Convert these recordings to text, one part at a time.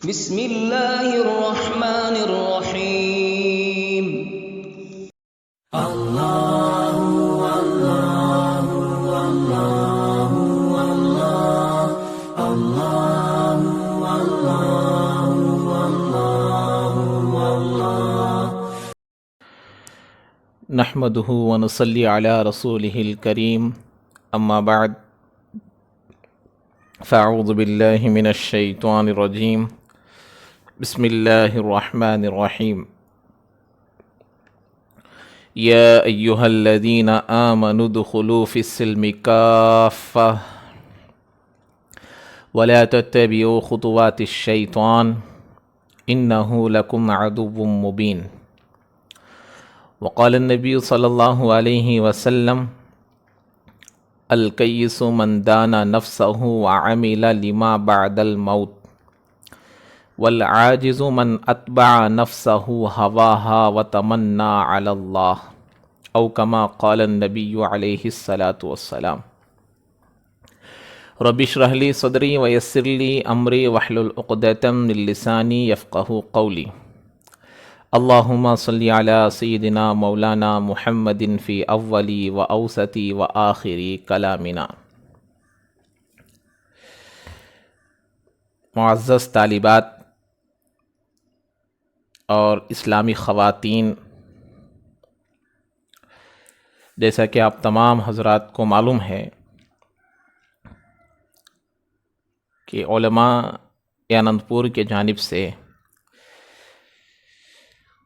بسم اللہ الرحمن الرحیم نحمده ونصلي على رسوله الكريم اما بعد فاعوذ بالله من الشيطان الرجيم بسم الله الرحمن الرحيم يا ايها الذين آمنوا ادخلوا في السلم كافة ولا تتبعوا خطوات الشيطان انه لكم عدو مبين. وقال النبي صلی اللہ علیہ وسلم الکیس من دان نفسه وعمل لما بعد الموت والعاجز من اتبع نفسه هواها وتمنى على الله او كما قال النبي علیہ الصلاۃ والسلام. رب اشرح لي صدری ویسر لي امری واحلل عقدۃ من لسانی یفقهوا قولی. اللہم صلی علی سیدنا مولانا محمد فی اولی و اوسطی و آخری کلامنا. معزز طالبات اور اسلامی خواتین، جیسا کہ آپ تمام حضرات کو معلوم ہے کہ علماء آنند پور کے جانب سے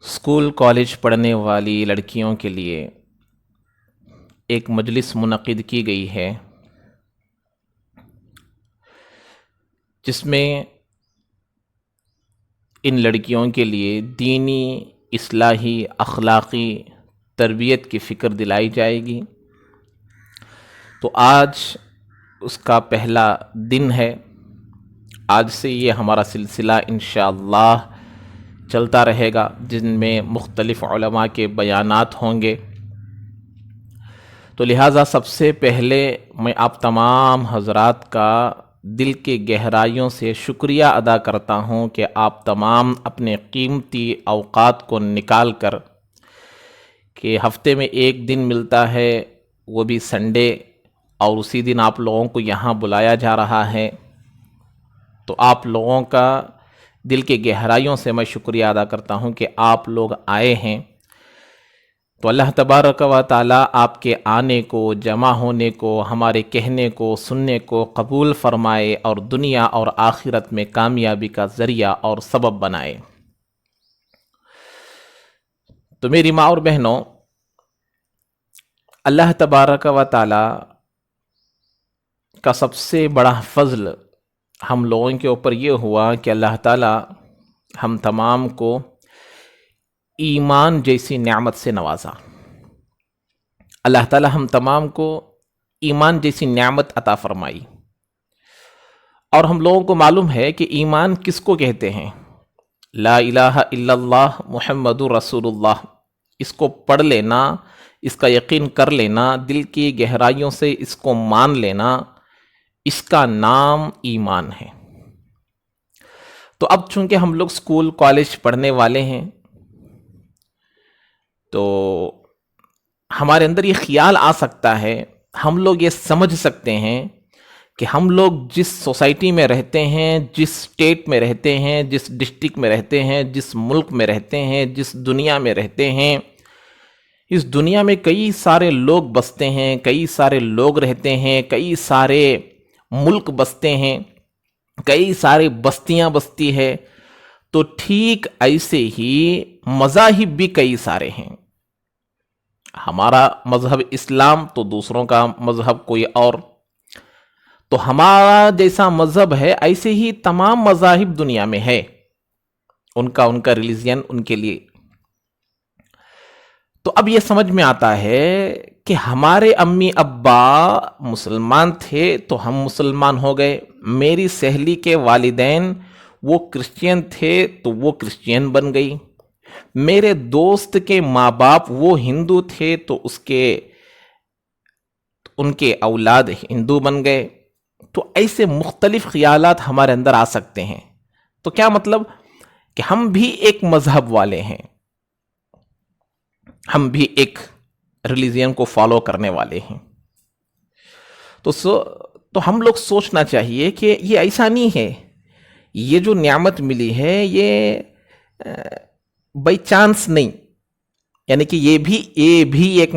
اسکول کالج پڑھنے والی لڑکیوں کے لیے ایک مجلس منعقد کی گئی ہے، جس میں ان لڑکیوں کے لیے دینی، اصلاحی، اخلاقی تربیت کی فکر دلائی جائے گی. تو آج اس کا پہلا دن ہے. آج سے یہ ہمارا سلسلہ انشاءاللہ چلتا رہے گا، جن میں مختلف علماء کے بیانات ہوں گے. تو لہٰذا سب سے پہلے میں آپ تمام حضرات کا دل کے گہرائیوں سے شکریہ ادا کرتا ہوں کہ آپ تمام اپنے قیمتی اوقات کو نکال کر، کہ ہفتے میں ایک دن ملتا ہے وہ بھی سنڈے، اور اسی دن آپ لوگوں کو یہاں بلایا جا رہا ہے. تو آپ لوگوں کا دل کے گہرائیوں سے میں شکریہ ادا کرتا ہوں کہ آپ لوگ آئے ہیں. تو اللہ تبارک و تعالیٰ آپ کے آنے کو، جمع ہونے کو، ہمارے کہنے کو، سننے کو قبول فرمائے اور دنیا اور آخرت میں کامیابی کا ذریعہ اور سبب بنائے. تو میری ماں اور بہنوں، اللہ تبارک و تعالیٰ کا سب سے بڑا فضل ہم لوگوں کے اوپر یہ ہوا کہ اللہ تعالیٰ ہم تمام کو ایمان جیسی نعمت سے نوازا. اللہ تعالیٰ ہم تمام کو ایمان جیسی نعمت عطا فرمائی. اور ہم لوگوں کو معلوم ہے کہ ایمان کس کو کہتے ہیں. لا الہ الا اللہ محمد رسول اللہ، اس کو پڑھ لینا، اس کا یقین کر لینا، دل کی گہرائیوں سے اس کو مان لینا، اس کا نام ایمان ہے. تو اب چونکہ ہم لوگ اسکول کالج پڑھنے والے ہیں، تو ہمارے اندر یہ خیال آ سکتا ہے، ہم لوگ یہ سمجھ سکتے ہیں کہ ہم لوگ جس سوسائٹی میں رہتے ہیں، جس اسٹیٹ میں رہتے ہیں، جس ڈسٹرکٹ میں رہتے ہیں، جس ملک میں رہتے ہیں، جس دنیا میں رہتے ہیں، اس دنیا میں کئی سارے لوگ بستے ہیں، کئی سارے لوگ رہتے ہیں، کئی سارے ملک بستے ہیں، کئی سارے بستیاں بستی ہے. تو ٹھیک ایسے ہی مذاہب بھی کئی سارے ہیں. ہمارا مذہب اسلام تو دوسروں کا مذہب کوئی اور. تو ہمارا جیسا مذہب ہے ایسے ہی تمام مذاہب دنیا میں ہے، ان کا ریلیجن ان کے لیے. تو اب یہ سمجھ میں آتا ہے کہ ہمارے امی ابا مسلمان تھے تو ہم مسلمان ہو گئے. میری سہیلی کے والدین وہ کرسچین تھے تو وہ کرسچین بن گئی. میرے دوست کے ماں باپ وہ ہندو تھے تو ان کے اولاد ہندو بن گئے. تو ایسے مختلف خیالات ہمارے اندر آ سکتے ہیں. تو کیا مطلب کہ ہم بھی ایک مذہب والے ہیں، ہم بھی ایک ریلیجن کو فالو کرنے والے ہیں. تو ہم لوگ سوچنا چاہیے کہ یہ ایسا نہیں ہے، یہ جو نعمت ملی ہے یہ بائی چانس نہیں، یعنی کہ یہ بھی ایک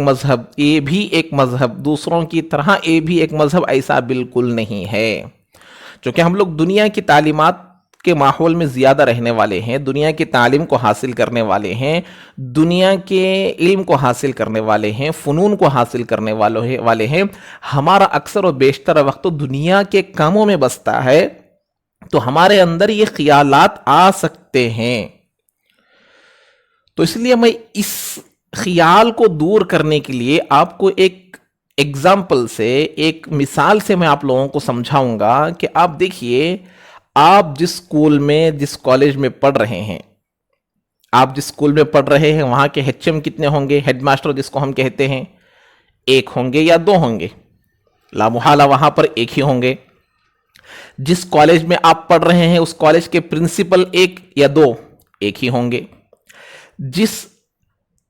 مذہب دوسروں کی طرح یہ بھی ایک مذہب ایسا بالکل نہیں ہے. چونکہ ہم لوگ دنیا کی تعلیمات کے ماحول میں زیادہ رہنے والے ہیں، دنیا کی تعلیم کو حاصل کرنے والے ہیں، دنیا کے علم کو حاصل کرنے والے ہیں، فنون کو حاصل کرنے والے ہیں. ہمارا اکثر و بیشتر وقت تو دنیا کے کاموں میں بستا ہے، تو ہمارے اندر یہ خیالات آ سکتے ہیں. تو اس لیے میں اس خیال کو دور کرنے کے لیے آپ کو ایک ایگزامپل سے، ایک مثال سے میں آپ لوگوں کو سمجھاؤں گا کہ آپ دیکھیے، آپ جس اسکول میں، جس کالج میں پڑھ رہے ہیں، وہاں کے ایچ ایم کتنے ہوں گے؟ ہیڈ ماسٹر جس کو ہم کہتے ہیں، ایک ہوں گے یا دو ہوں گے؟ لا محالہ وہاں پر ایک ہی ہوں گے. جس کالج میں آپ پڑھ رہے ہیں اس کالج کے پرنسپل ایک یا دو، ایک ہی ہوں گے. جس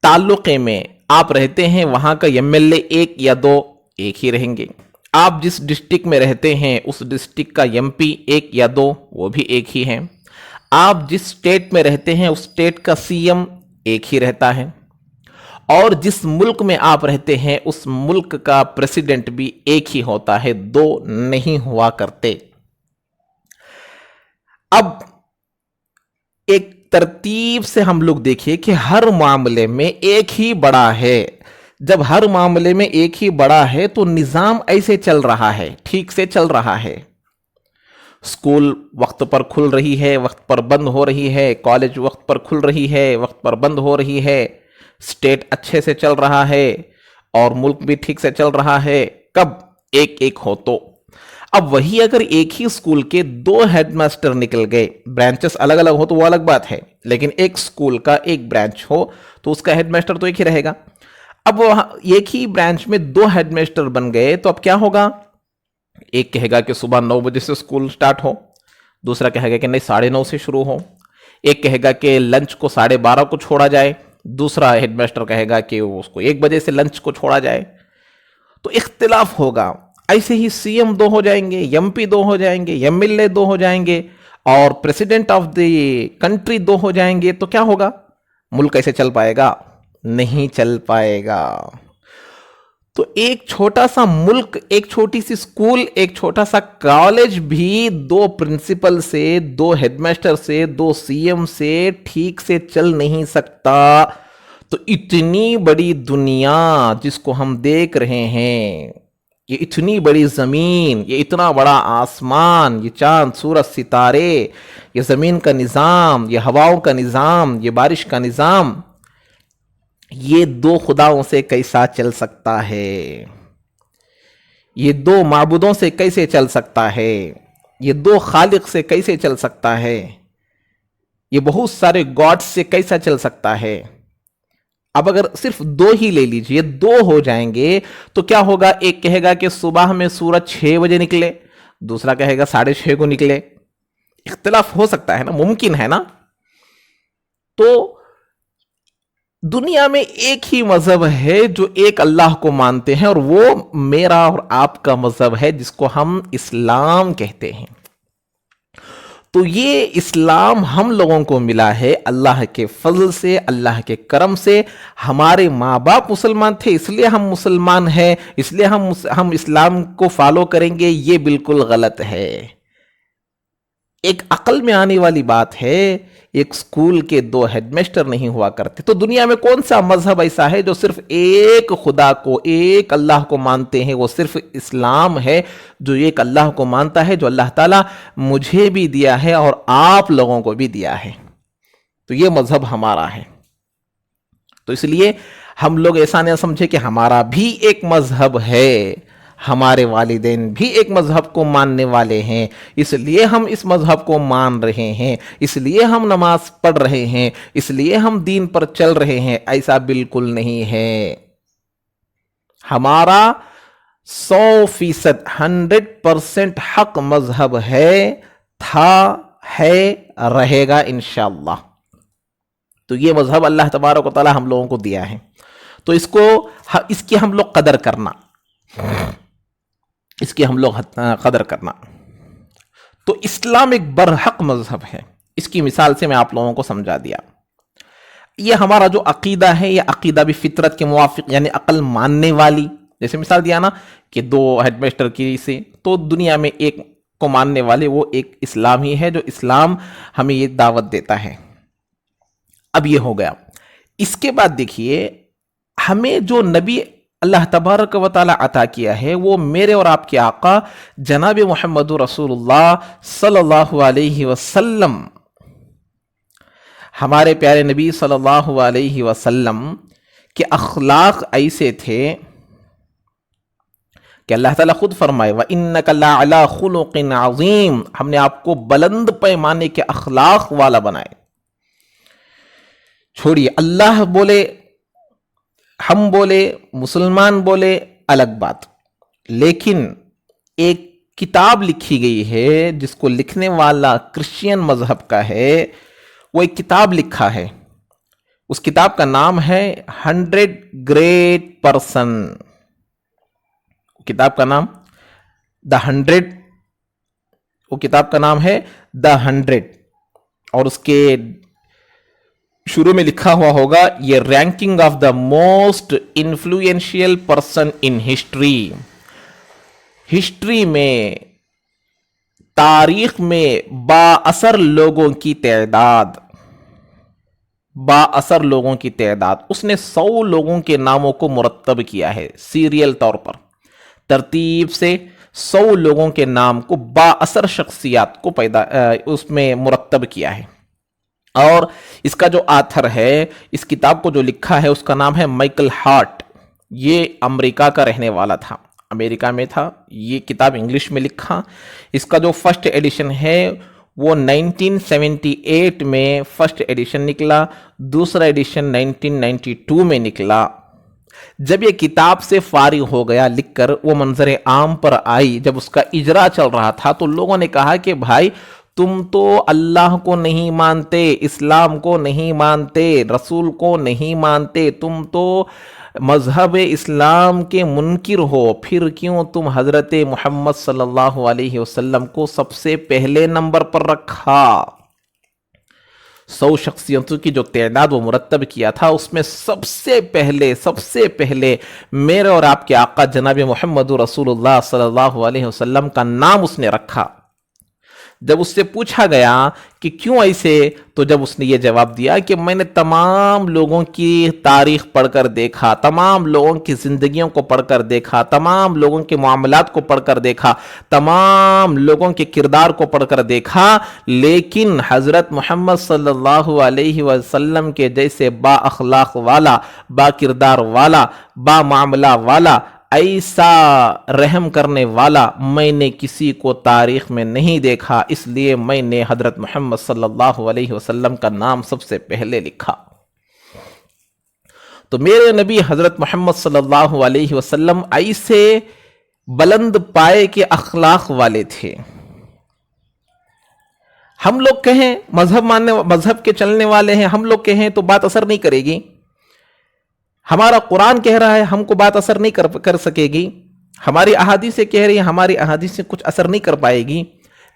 تعلقے میں آپ رہتے ہیں وہاں کا ایم ایل اے ایک یا دو، ایک ہی رہیں گے. آپ جس ڈسٹرکٹ میں رہتے ہیں اس ڈسٹرکٹ کا ایم پی ایک یا دو، وہ بھی ایک ہی ہیں. آپ جس اسٹیٹ میں رہتے ہیں اس اسٹیٹ کا سی ایم ایک ہی رہتا ہے، اور جس ملک میں آپ رہتے ہیں اس ملک کا پریزیڈنٹ بھی ایک ہی ہوتا ہے، دو نہیں ہوا کرتے. اب ایک ترتیب سے ہم لوگ دیکھیں کہ ہر معاملے میں ایک ہی بڑا ہے. جب ہر معاملے میں ایک ہی بڑا ہے تو نظام ایسے چل رہا ہے، ٹھیک سے چل رہا ہے. اسکول وقت پر کھل رہی ہے، وقت پر بند ہو رہی ہے، کالج وقت پر کھل رہی ہے، وقت پر بند ہو رہی ہے، اسٹیٹ اچھے سے چل رہا ہے اور ملک بھی ٹھیک سے چل رہا ہے. کب ایک ایک ہو تو. اب وہی اگر ایک ہی اسکول کے دو ہیڈ ماسٹر نکل گئے، برانچز الگ الگ ہو تو وہ الگ بات ہے، لیکن ایک اسکول کا ایک برانچ ہو تو اس کا ہیڈ ماسٹر تو ایک ہی رہے گا. اب ایک ہی برانچ میں دو ہیڈ ماسٹر بن گئے تو اب کیا ہوگا؟ ایک کہے گا کہ صبح 9 بجے سے اسکول سٹارٹ ہو، دوسرا کہے گا کہ نہیں 9:30 سے شروع ہو. ایک کہے گا کہ لنچ کو 12:30 کو چھوڑا جائے، دوسرا ہیڈ ماسٹر کہے گا کہ اس کو 1 بجے سے لنچ کو چھوڑا جائے. تو اختلاف ہوگا. ایسے ہی سی ایم دو ہو جائیں گے، ایم پی دو ہو جائیں گے، ایم ایل اے دو ہو جائیں گے، اور پریزیڈنٹ آف دی کنٹری دو ہو جائیں گے. تو کیا ہوگا؟ ملک کیسے چل پائے گا؟ نہیں چل پائے گا. تو ایک چھوٹا سا ملک، ایک چھوٹی سی اسکول، ایک چھوٹا سا کالج بھی دو پرنسپل سے، دو ہیڈ ماسٹر سے، دو سی ایم سے ٹھیک سے چل نہیں سکتا. تو اتنی بڑی دنیا جس کو ہم دیکھ رہے ہیں، یہ اتنی بڑی زمین، یہ اتنا بڑا آسمان، یہ چاند سورج ستارے، یہ زمین کا نظام، یہ ہواؤں کا نظام، یہ بارش کا نظام، یہ دو خداؤں سے کیسا چل سکتا ہے؟ یہ دو معبودوں سے کیسے چل سکتا ہے؟ یہ دو خالق سے کیسے چل سکتا ہے؟ یہ بہت سارے گاڈ سے کیسا چل سکتا ہے؟ اب اگر صرف دو ہی لے لیجئے، دو ہو جائیں گے تو کیا ہوگا؟ ایک کہے گا کہ صبح میں سورج 6 بجے نکلے، دوسرا کہے گا 6:30 کو نکلے. اختلاف ہو سکتا ہے نا، ممکن ہے نا. تو دنیا میں ایک ہی مذہب ہے جو ایک اللہ کو مانتے ہیں، اور وہ میرا اور آپ کا مذہب ہے جس کو ہم اسلام کہتے ہیں. تو یہ اسلام ہم لوگوں کو ملا ہے اللہ کے فضل سے، اللہ کے کرم سے. ہمارے ماں باپ مسلمان تھے اس لیے ہم مسلمان ہیں، اس لیے ہم اسلام کو فالو کریں گے، یہ بالکل غلط ہے. ایک عقل میں آنے والی بات ہے. ایک اسکول کے دو ہیڈ ماسٹر نہیں ہوا کرتے. تو دنیا میں کون سا مذہب ایسا ہے جو صرف ایک خدا کو، ایک اللہ کو مانتے ہیں؟ وہ صرف اسلام ہے جو ایک اللہ کو مانتا ہے، جو اللہ تعالیٰ مجھے بھی دیا ہے اور آپ لوگوں کو بھی دیا ہے. تو یہ مذہب ہمارا ہے. تو اس لیے ہم لوگ ایسا نہ سمجھے کہ ہمارا بھی ایک مذہب ہے، ہمارے والدین بھی ایک مذہب کو ماننے والے ہیں، اس لیے ہم اس مذہب کو مان رہے ہیں، اس لیے ہم نماز پڑھ رہے ہیں، اس لیے ہم دین پر چل رہے ہیں. ایسا بالکل نہیں ہے. ہمارا 100% 100% حق مذہب ہے، تھا، ہے، رہے گا انشاءاللہ۔ تو یہ مذہب اللہ تبارک و تعالی ہم لوگوں کو دیا ہے، تو اس کی ہم لوگ قدر کرنا، اس کی ہم لوگ قدر کرنا۔ تو اسلام ایک برحق مذہب ہے، اس کی مثال سے میں آپ لوگوں کو سمجھا دیا۔ یہ ہمارا جو عقیدہ ہے، یہ عقیدہ بھی فطرت کے موافق، یعنی عقل ماننے والی، جیسے مثال دیا نا کہ 2 ہیڈ ماسٹر کی سے، تو دنیا میں ایک کو ماننے والے وہ ایک اسلام ہی ہے، جو اسلام ہمیں یہ دعوت دیتا ہے۔ اب یہ ہو گیا۔ اس کے بعد دیکھیے، ہمیں جو نبی اللہ تبارک و تعالی عطا کیا ہے، وہ میرے اور آپ کے آقا جناب محمد رسول اللہ صلی اللہ علیہ وسلم، ہمارے پیارے نبی صلی اللہ علیہ وسلم کے اخلاق ایسے تھے کہ اللہ تعالیٰ خود فرمائے وَإِنَّكَ لَعَلَىٰ خُلُقٍ عَظِيمٍ، ہم نے آپ کو بلند پیمانے کے اخلاق والا بنائے۔ چھوڑیے اللہ بولے، ہم بولے، مسلمان بولے، الگ بات، لیکن ایک کتاب لکھی گئی ہے جس کو لکھنے والا کرسچین مذہب کا ہے، وہ ایک کتاب لکھا ہے، اس کتاب کا نام ہے 100 گریٹ پرسن، کتاب کا نام دا 100، وہ کتاب کا نام ہے دا 100، اور اس کے شروع میں لکھا ہوا ہوگا یہ ranking of the most influential person in history, history میں، تاریخ میں با اثر لوگوں کی تعداد، با اثر لوگوں کی تعداد، اس نے 100 لوگوں کے ناموں کو مرتب کیا ہے، سیریل طور پر ترتیب سے 100 لوگوں کے نام کو، با اثر شخصیات کو اس میں مرتب کیا ہے۔ اور اس کا جو آتھر ہے، اس کتاب کو جو لکھا ہے، اس کا نام ہے مائیکل ہارٹ، یہ امریکہ کا رہنے والا تھا، امریکہ میں تھا، یہ کتاب انگلش میں لکھا۔ اس کا جو فرسٹ ایڈیشن ہے وہ 1978 میں فرسٹ ایڈیشن نکلا، دوسرا ایڈیشن 1992 میں نکلا۔ جب یہ کتاب سے فارغ ہو گیا لکھ کر، وہ منظر عام پر آئی، جب اس کا اجرا چل رہا تھا تو لوگوں نے کہا کہ بھائی تم تو اللہ کو نہیں مانتے، اسلام کو نہیں مانتے، رسول کو نہیں مانتے، تم تو مذہب اسلام کے منکر ہو، پھر کیوں تم حضرت محمد صلی اللہ علیہ وسلم کو سب سے پہلے نمبر پر رکھا؟ 100 شخصیتوں کی جو تعداد وہ مرتب کیا تھا، اس میں سب سے پہلے میرے اور آپ کے آقا جناب محمد رسول اللہ صلی اللہ علیہ وسلم کا نام اس نے رکھا۔ جب اس سے پوچھا گیا کہ کیوں ایسے، تو جب اس نے یہ جواب دیا کہ میں نے تمام لوگوں کی تاریخ پڑھ کر دیکھا، تمام لوگوں کی زندگیوں کو پڑھ کر دیکھا، تمام لوگوں کے معاملات کو پڑھ کر دیکھا، تمام لوگوں کے کردار کو پڑھ کر دیکھا، لیکن حضرت محمد صلی اللہ علیہ وسلم کے جیسے با اخلاق والا، با کردار والا، با معاملہ والا، ایسا رحم کرنے والا میں نے کسی کو تاریخ میں نہیں دیکھا، اس لیے میں نے حضرت محمد صلی اللہ علیہ وسلم کا نام سب سے پہلے لکھا۔ تو میرے نبی حضرت محمد صلی اللہ علیہ وسلم ایسے بلند پائے کے اخلاق والے تھے۔ ہم لوگ کہیں مذہب کے چلنے والے ہیں، ہم لوگ کہیں تو بات اثر نہیں کرے گی۔ ہمارا قرآن کہہ رہا ہے، ہم کو بات اثر نہیں کر سکے گی۔ ہماری احادیث کہہ رہی ہیں، ہماری احادیث سے کچھ اثر نہیں کر پائے گی۔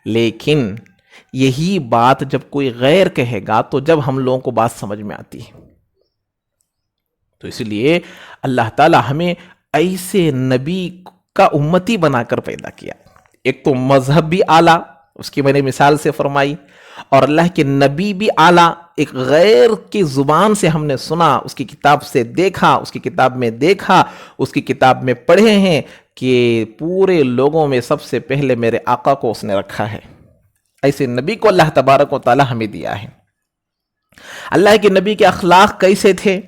لیکن یہی بات جب کوئی غیر کہے گا تو جب ہم لوگوں کو بات سمجھ میں آتی ہے۔ تو اس لیے اللہ تعالی ہمیں ایسے نبی کا امتی بنا کر پیدا کیا۔ ایک تو مذہب بھی اعلیٰ، اس کی میں نے مثال سے فرمائی، اور اللہ کے نبی بھی اعلیٰ، ایک غیر کی زبان سے ہم نے سنا، اس کی کتاب سے دیکھا، اس کی کتاب میں دیکھا، اس کی کتاب میں پڑھے ہیں کہ پورے لوگوں میں سب سے پہلے میرے آقا کو اس نے رکھا ہے۔ ایسے نبی کو اللہ تبارک و تعالی ہمیں دیا ہے۔ اللہ کے نبی کے اخلاق کیسے تھے؟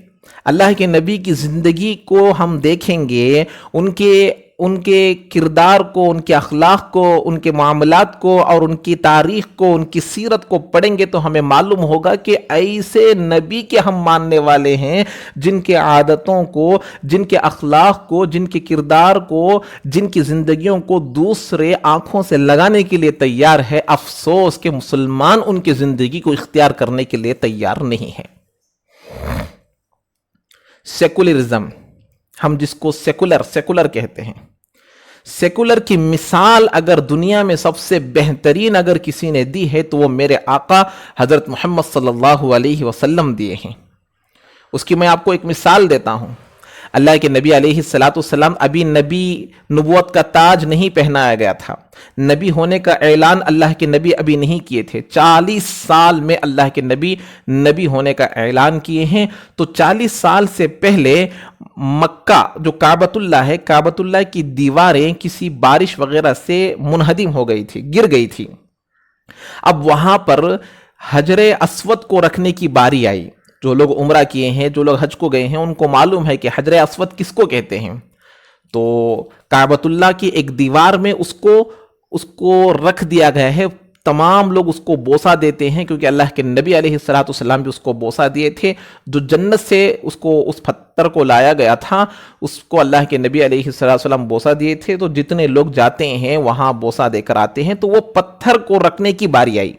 اللہ کے نبی کی زندگی کو ہم دیکھیں گے، ان کے ان کے کردار کو، ان کے اخلاق کو، ان کے معاملات کو اور ان کی تاریخ کو، ان کی سیرت کو پڑھیں گے تو ہمیں معلوم ہوگا کہ ایسے نبی کے ہم ماننے والے ہیں جن کے عادتوں کو، جن کے اخلاق کو، جن کے کردار کو، جن کی زندگیوں کو دوسرے آنکھوں سے لگانے کے لیے تیار ہے۔ افسوس کہ مسلمان ان کی زندگی کو اختیار کرنے کے لیے تیار نہیں ہے۔ سیکولرزم، ہم جس کو سیکولر کہتے ہیں، سیکولر کی مثال اگر دنیا میں سب سے بہترین اگر کسی نے دی ہے تو وہ میرے آقا حضرت محمد صلی اللہ علیہ وسلم دیے ہیں۔ اس کی میں آپ کو ایک مثال دیتا ہوں۔ اللہ کے نبی علیہ السلام ابھی نبوت کا تاج نہیں پہنایا گیا تھا، نبی ہونے کا اعلان اللہ کے نبی ابھی نہیں کیے تھے۔ 40 سال میں اللہ کے نبی ہونے کا اعلان کیے ہیں۔ تو 40 سال سے پہلے مکہ جو کعبۃ اللہ ہے، کعبۃ اللہ کی دیواریں کسی بارش وغیرہ سے منہدم ہو گئی تھی، گر گئی تھی۔ اب وہاں پر حجر اسود کو رکھنے کی باری آئی۔ جو لوگ عمرہ کیے ہیں، جو لوگ حج کو گئے ہیں، ان کو معلوم ہے کہ حجر اسود کس کو کہتے ہیں۔ تو کعبۃ اللہ کی ایک دیوار میں اس کو رکھ دیا گیا ہے۔ تمام لوگ اس کو بوسہ دیتے ہیں کیونکہ اللہ کے نبی علیہ السلام بھی اس کو بوسہ دیے تھے۔ جو جنت سے اس پتھر کو لایا گیا تھا، اس کو اللہ کے نبی علیہ السلام بوسہ دیے تھے۔ تو جتنے لوگ جاتے ہیں وہاں بوسہ دے کر آتے ہیں۔ تو وہ پتھر کو رکھنے کی باری آئی،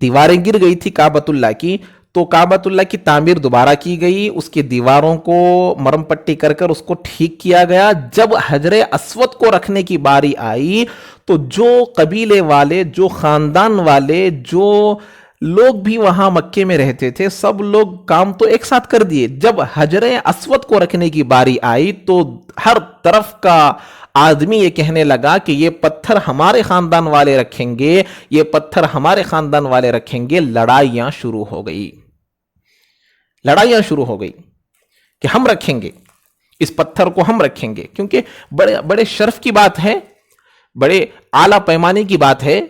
دیواریں گر گئی تھی کعبۃ اللہ کی، تو کعبۃ اللہ کی تعمیر دوبارہ کی گئی، اس کی دیواروں کو مرم پٹی کر اس کو ٹھیک کیا گیا۔ جب حجر اسود کو رکھنے کی باری آئی تو جو قبیلے والے، جو خاندان والے، جو لوگ بھی وہاں مکے میں رہتے تھے، سب لوگ کام تو ایک ساتھ کر دیے۔ جب حجر اسود کو رکھنے کی باری آئی تو ہر طرف کا آدمی یہ کہنے لگا کہ یہ پتھر ہمارے خاندان والے رکھیں گے، یہ پتھر ہمارے خاندان والے رکھیں گے۔ لڑائیاں شروع ہو گئی کہ ہم رکھیں گے، اس پتھر کو ہم رکھیں گے، کیونکہ بڑے شرف کی بات ہے، بڑے اعلیٰ پیمانے کی بات ہے۔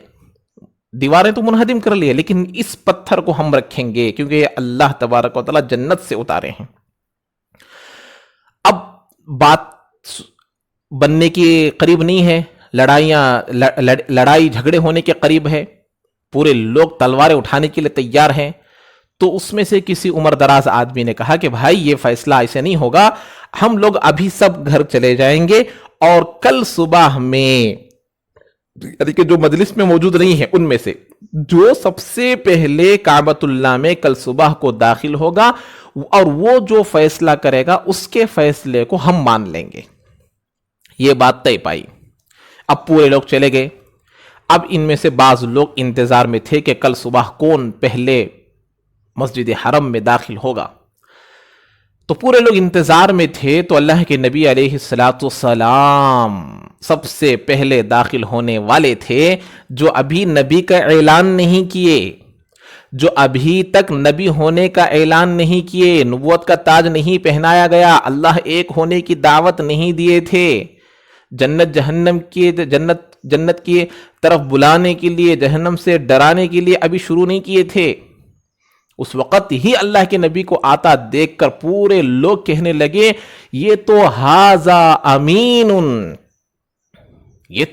دیواریں تو منہدم کر لیے، لیکن اس پتھر کو ہم رکھیں گے کیونکہ یہ اللہ تبارک و تعالی جنت سے اتارے ہیں۔ اب بات بننے کے قریب نہیں ہے، لڑائی جھگڑے ہونے کے قریب ہے، پورے لوگ تلواریں اٹھانے کے لیے تیار ہیں۔ تو اس میں سے کسی عمر دراز آدمی نے کہا کہ بھائی یہ فیصلہ ایسے نہیں ہوگا، ہم لوگ ابھی سب گھر چلے جائیں گے اور کل صبح میں، یعنی کہ جو مجلس میں موجود نہیں ہیں ان میں سے جو سب سے پہلے کعبۃ اللہ میں کل صبح کو داخل ہوگا اور وہ جو فیصلہ کرے گا اس کے فیصلے کو ہم مان لیں گے۔ یہ بات طے پائی۔ اب پورے لوگ چلے گئے۔ اب ان میں سے بعض لوگ انتظار میں تھے کہ کل صبح کون پہلے مسجد حرم میں داخل ہوگا، تو پورے لوگ انتظار میں تھے۔ تو اللہ کے نبی علیہ السلام سب سے پہلے داخل ہونے والے تھے، جو ابھی نبی کا اعلان نہیں کیے، جو ابھی تک نبی ہونے کا اعلان نہیں کیے، نبوت کا تاج نہیں پہنایا گیا، اللہ ایک ہونے کی دعوت نہیں دیے تھے، جنت کی طرف بلانے کے لیے، جہنم سے ڈرانے کے لیے ابھی شروع نہیں کیے تھے۔ اس وقت ہی اللہ کے نبی کو آتا دیکھ کر پورے لوگ کہنے لگے یہ تو ھذا امین، یہ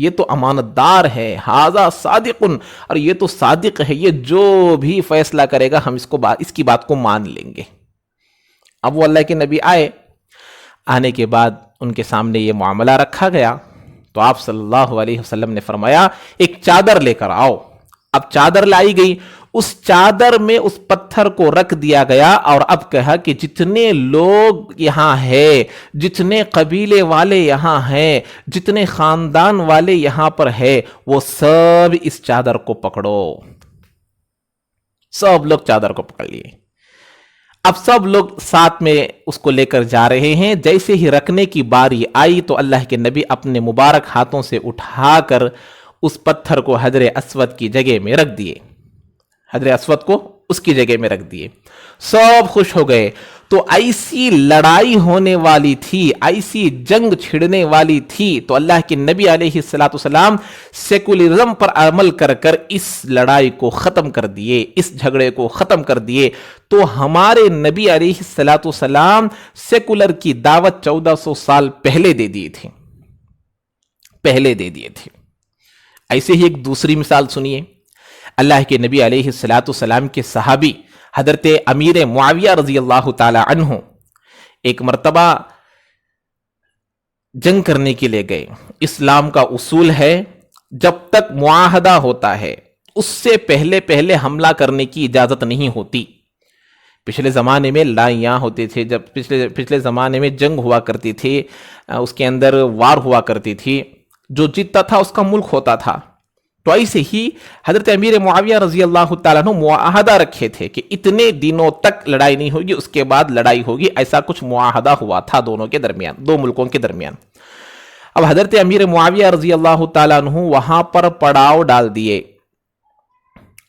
تو امانت دار ہے، ھذا صادق، اور یہ تو صادق ہے، یہ جو بھی فیصلہ کرے گا ہم اس کی بات کو مان لیں گے۔ اب وہ اللہ کے نبی آنے کے بعد ان کے سامنے یہ معاملہ رکھا گیا تو آپ صلی اللہ علیہ وسلم نے فرمایا ایک چادر لے کر آؤ۔ اب چادر لائی گئی، اس چادر میں اس پتھر کو رکھ دیا گیا اور اب کہا کہ جتنے لوگ یہاں ہیں، جتنے قبیلے والے یہاں ہیں، جتنے خاندان والے یہاں پر ہیں، وہ سب اس چادر کو پکڑو۔ سب لوگ چادر کو پکڑ لیے۔ اب سب لوگ ساتھ میں اس کو لے کر جا رہے ہیں۔ جیسے ہی رکھنے کی باری آئی تو اللہ کے نبی اپنے مبارک ہاتھوں سے اٹھا کر اس پتھر کو حجر اسود کی جگہ میں رکھ دیے، حجر اسود کو اس کی جگہ میں رکھ دیے، سب خوش ہو گئے۔ تو ایسی لڑائی ہونے والی تھی، ایسی جنگ چھڑنے والی تھی، تو اللہ کے نبی علیہ السلام سیکولرزم پر عمل کر کر اس لڑائی کو ختم کر دیے، اس جھگڑے کو ختم کر دیے۔ تو ہمارے نبی علیہ السلام سیکولر کی دعوت 1400 سال پہلے دے دیے تھے، ایسے ہی ایک دوسری مثال سنیے۔ اللہ کے نبی علیہ السلام کے صحابی حضرت امیر معاویہ رضی اللہ تعالی عنہ ایک مرتبہ جنگ کرنے کے لیے گئے۔ اسلام کا اصول ہے جب تک معاہدہ ہوتا ہے اس سے پہلے حملہ کرنے کی اجازت نہیں ہوتی۔ پچھلے زمانے میں لڑائیاں ہوتے تھے، جب پچھلے زمانے میں جنگ ہوا کرتی تھی، اس کے اندر وار ہوا کرتی تھی، جو جیتتا تھا اس کا ملک ہوتا تھا۔ تو ایسے ہی حضرت امیر معاویہ رضی اللہ تعالیٰ عنہ معاہدہ رکھے تھے کہ اتنے دنوں تک لڑائی نہیں ہوگی، اس کے بعد لڑائی ہوگی، ایسا کچھ معاہدہ ہوا تھا دونوں کے درمیان، دو ملکوں کے درمیان۔ اب حضرت امیر معاویہ رضی اللہ تعالیٰ عنہ وہاں پر پڑاؤ ڈال دیے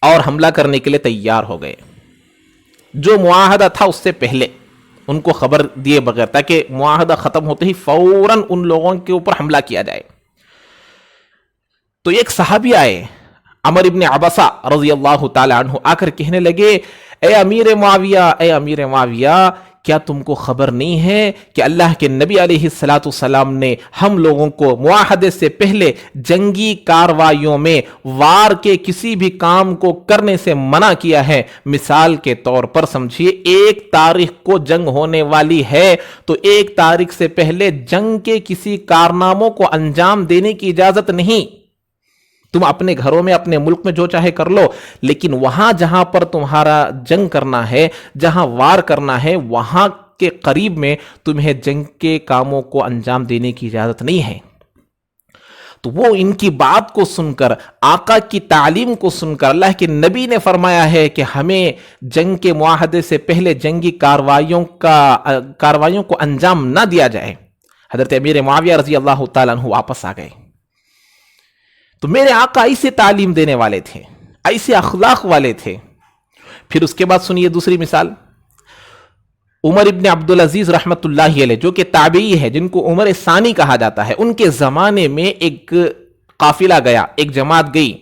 اور حملہ کرنے کے لیے تیار ہو گئے۔ جو معاہدہ تھا اس سے پہلے ان کو خبر دیے بغیر، تاکہ معاہدہ ختم ہوتے ہی فوراً ان لوگوں کے اوپر حملہ کیا جائے۔ تو ایک صحابی آئے، عمر ابن عبسہ رضی اللہ تعالی عنہ، آ کر کہنے لگے، اے امیر معاویہ، کیا تم کو خبر نہیں ہے کہ اللہ کے نبی علیہ السلام نے ہم لوگوں کو معاہدے سے پہلے جنگی کارروائیوں میں وار کے کسی بھی کام کو کرنے سے منع کیا ہے؟ مثال کے طور پر سمجھیے 1 تاریخ کو جنگ ہونے والی ہے، تو 1 تاریخ سے پہلے جنگ کے کسی کارناموں کو انجام دینے کی اجازت نہیں۔ تم اپنے گھروں میں، اپنے ملک میں جو چاہے کر لو، لیکن وہاں جہاں پر تمہارا جنگ کرنا ہے، جہاں وار کرنا ہے، وہاں کے قریب میں تمہیں جنگ کے کاموں کو انجام دینے کی اجازت نہیں ہے۔ تو وہ ان کی بات کو سن کر، آقا کی تعلیم کو سن کر، اللہ کے نبی نے فرمایا ہے کہ ہمیں جنگ کے معاہدے سے پہلے جنگی کارروائیوں کو انجام نہ دیا جائے، حضرت امیر معاویہ رضی اللہ تعالیٰ عنہ واپس آ گئے۔ تو میرے آقا ایسے تعلیم دینے والے تھے، ایسے اخلاق والے تھے۔ پھر اس کے بعد سنیے دوسری مثال، عمر ابن عبدالعزیز رحمت اللہ علیہ، جو کہ تابعی ہے، جن کو عمر ثانی کہا جاتا ہے، ان کے زمانے میں ایک قافلہ گیا، ایک جماعت گئی،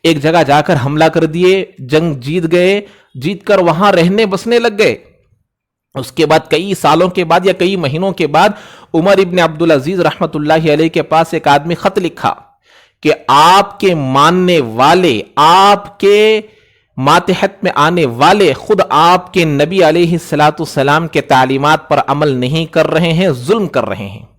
ایک جگہ جا کر حملہ کر دیے، جنگ جیت گئے، جیت کر وہاں رہنے بسنے لگ گئے۔ اس کے بعد کئی سالوں کے بعد یا کئی مہینوں کے بعد عمر ابن عبدالعزیز رحمت اللہ علیہ کے پاس ایک آدمی خط لکھا کہ آپ کے ماننے والے، آپ کے ماتحت میں آنے والے خود آپ کے نبی علیہ السلام کے تعلیمات پر عمل نہیں کر رہے ہیں، ظلم کر رہے ہیں۔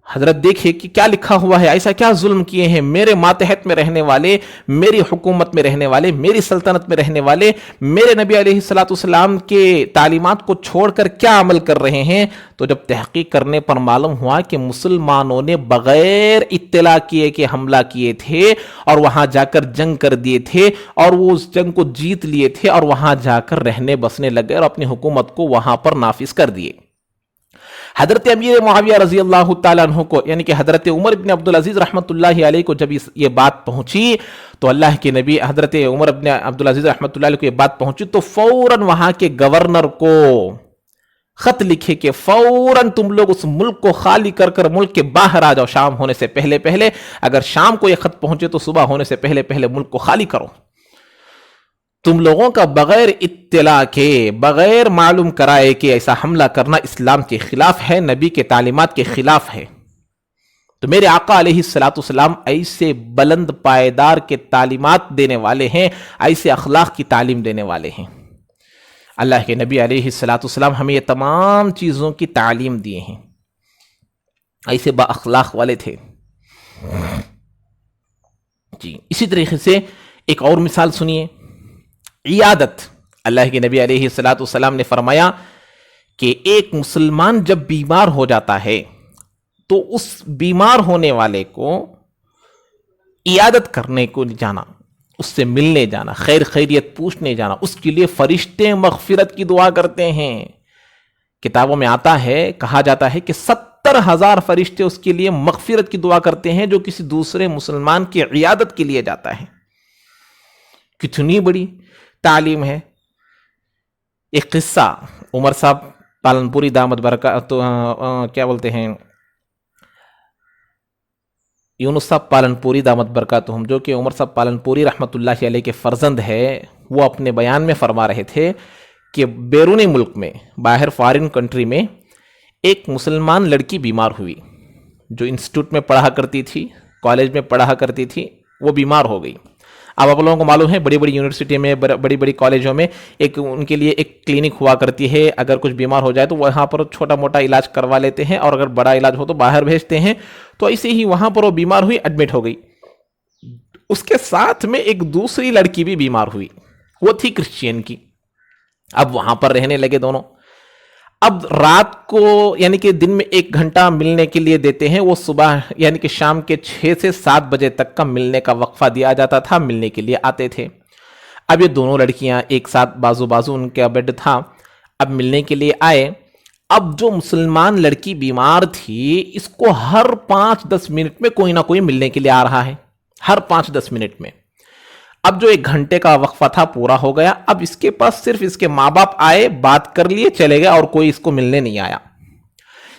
حضرت دیکھیں کہ کیا لکھا ہوا ہے، ایسا کیا ظلم کیے ہیں؟ میرے ماتحت میں رہنے والے، میری حکومت میں رہنے والے، میری سلطنت میں رہنے والے میرے نبی علیہ السلام کے تعلیمات کو چھوڑ کر کیا عمل کر رہے ہیں؟ تو جب تحقیق کرنے پر معلوم ہوا کہ مسلمانوں نے بغیر اطلاع کیے کہ حملہ کیے تھے اور وہاں جا کر جنگ کر دیے تھے، اور وہ اس جنگ کو جیت لیے تھے اور وہاں جا کر رہنے بسنے لگ گئے اور اپنی حکومت کو وہاں پر نافذ کر دیے۔ حضرت امیر معاویہ رضی اللہ تعالیٰ عنہ کو، یعنی کہ حضرت عمر بن عبدالعزیز رحمت اللہ علیہ کو جب یہ بات پہنچی، تو اللہ کے نبی حضرت عمر بن عبدالعزیز رحمت اللہ علیہ کو یہ بات پہنچی تو فوراً وہاں کے گورنر کو خط لکھے کہ فوراً تم لوگ اس ملک کو خالی کر کر ملک کے باہر آ جاؤ، شام ہونے سے پہلے، اگر شام کو یہ خط پہنچے تو صبح ہونے سے پہلے ملک کو خالی کرو۔ تم لوگوں کا بغیر اطلاع کے، بغیر معلوم کرائے کہ ایسا حملہ کرنا اسلام کے خلاف ہے، نبی کے تعلیمات کے خلاف ہے۔ تو میرے آقا علیہ السلام ایسے بلند پائیدار کے تعلیمات دینے والے ہیں، ایسے اخلاق کی تعلیم دینے والے ہیں۔ اللہ کے نبی علیہ السلام ہمیں یہ تمام چیزوں کی تعلیم دیے ہیں، ایسے با اخلاق والے تھے جی۔ اسی طریقے سے ایک اور مثال سنیے، عیادت۔ اللہ کے نبی علیہ السلام نے فرمایا کہ ایک مسلمان جب بیمار ہو جاتا ہے تو اس بیمار ہونے والے کو عیادت کرنے کو جانا، اس سے ملنے جانا، خیر خیریت پوچھنے جانا، اس کے لیے فرشتے مغفرت کی دعا کرتے ہیں۔ کتابوں میں آتا ہے، کہا جاتا ہے کہ 70,000 فرشتے اس کے لیے مغفرت کی دعا کرتے ہیں جو کسی دوسرے مسلمان کی عیادت کے لیے جاتا ہے۔ کتنی بڑی تعلیم ہے. ایک قصہ عمر صاحب پالنپوری دامت برکات کیا بولتے ہیں یونس صاحب پالنپوری دامت برکاتہم، جو کہ عمر صاحب پالنپوری رحمۃ اللہ علیہ کے فرزند ہے، وہ اپنے بیان میں فرما رہے تھے کہ بیرونی ملک میں، باہر فارن کنٹری میں، ایک مسلمان لڑکی بیمار ہوئی جو انسٹیٹیوٹ میں پڑھا کرتی تھی، کالج میں پڑھا کرتی تھی، وہ بیمار ہو گئی. اب آپ لوگوں کو معلوم ہے بڑی بڑی یونیورسٹی میں، بڑی بڑی کالجوں میں ایک ان کے لیے ایک کلینک ہوا کرتی ہے. اگر کچھ بیمار ہو جائے تو وہاں پر چھوٹا موٹا علاج کروا لیتے ہیں، اور اگر بڑا علاج ہو تو باہر بھیجتے ہیں. تو ایسے ہی وہاں پر وہ بیمار ہوئی، ایڈمٹ ہو گئی. اس کے ساتھ میں ایک دوسری لڑکی بھی بیمار ہوئی، وہ تھی کرسچین کی. اب وہاں پر رہنے لگے دونوں. اب رات کو یعنی کہ دن میں 1 گھنٹہ ملنے کے لیے دیتے ہیں، وہ صبح یعنی کہ شام کے 6 سے 7 بجے تک کا ملنے کا وقفہ دیا جاتا تھا، ملنے کے لیے آتے تھے. اب یہ دونوں لڑکیاں ایک ساتھ بازو بازو ان کا بیڈ تھا، اب ملنے کے لیے آئے. اب جو مسلمان لڑکی بیمار تھی، اس کو ہر 5-10 منٹ میں کوئی نہ کوئی ملنے کے لیے آ رہا ہے، ہر 5-10 منٹ میں. اب جو 1 گھنٹے کا وقفہ تھا پورا ہو گیا. اب اس کے پاس صرف اس کے ماں باپ آئے، بات کر لیے، چلے گئے، اور کوئی اس کو ملنے نہیں آیا.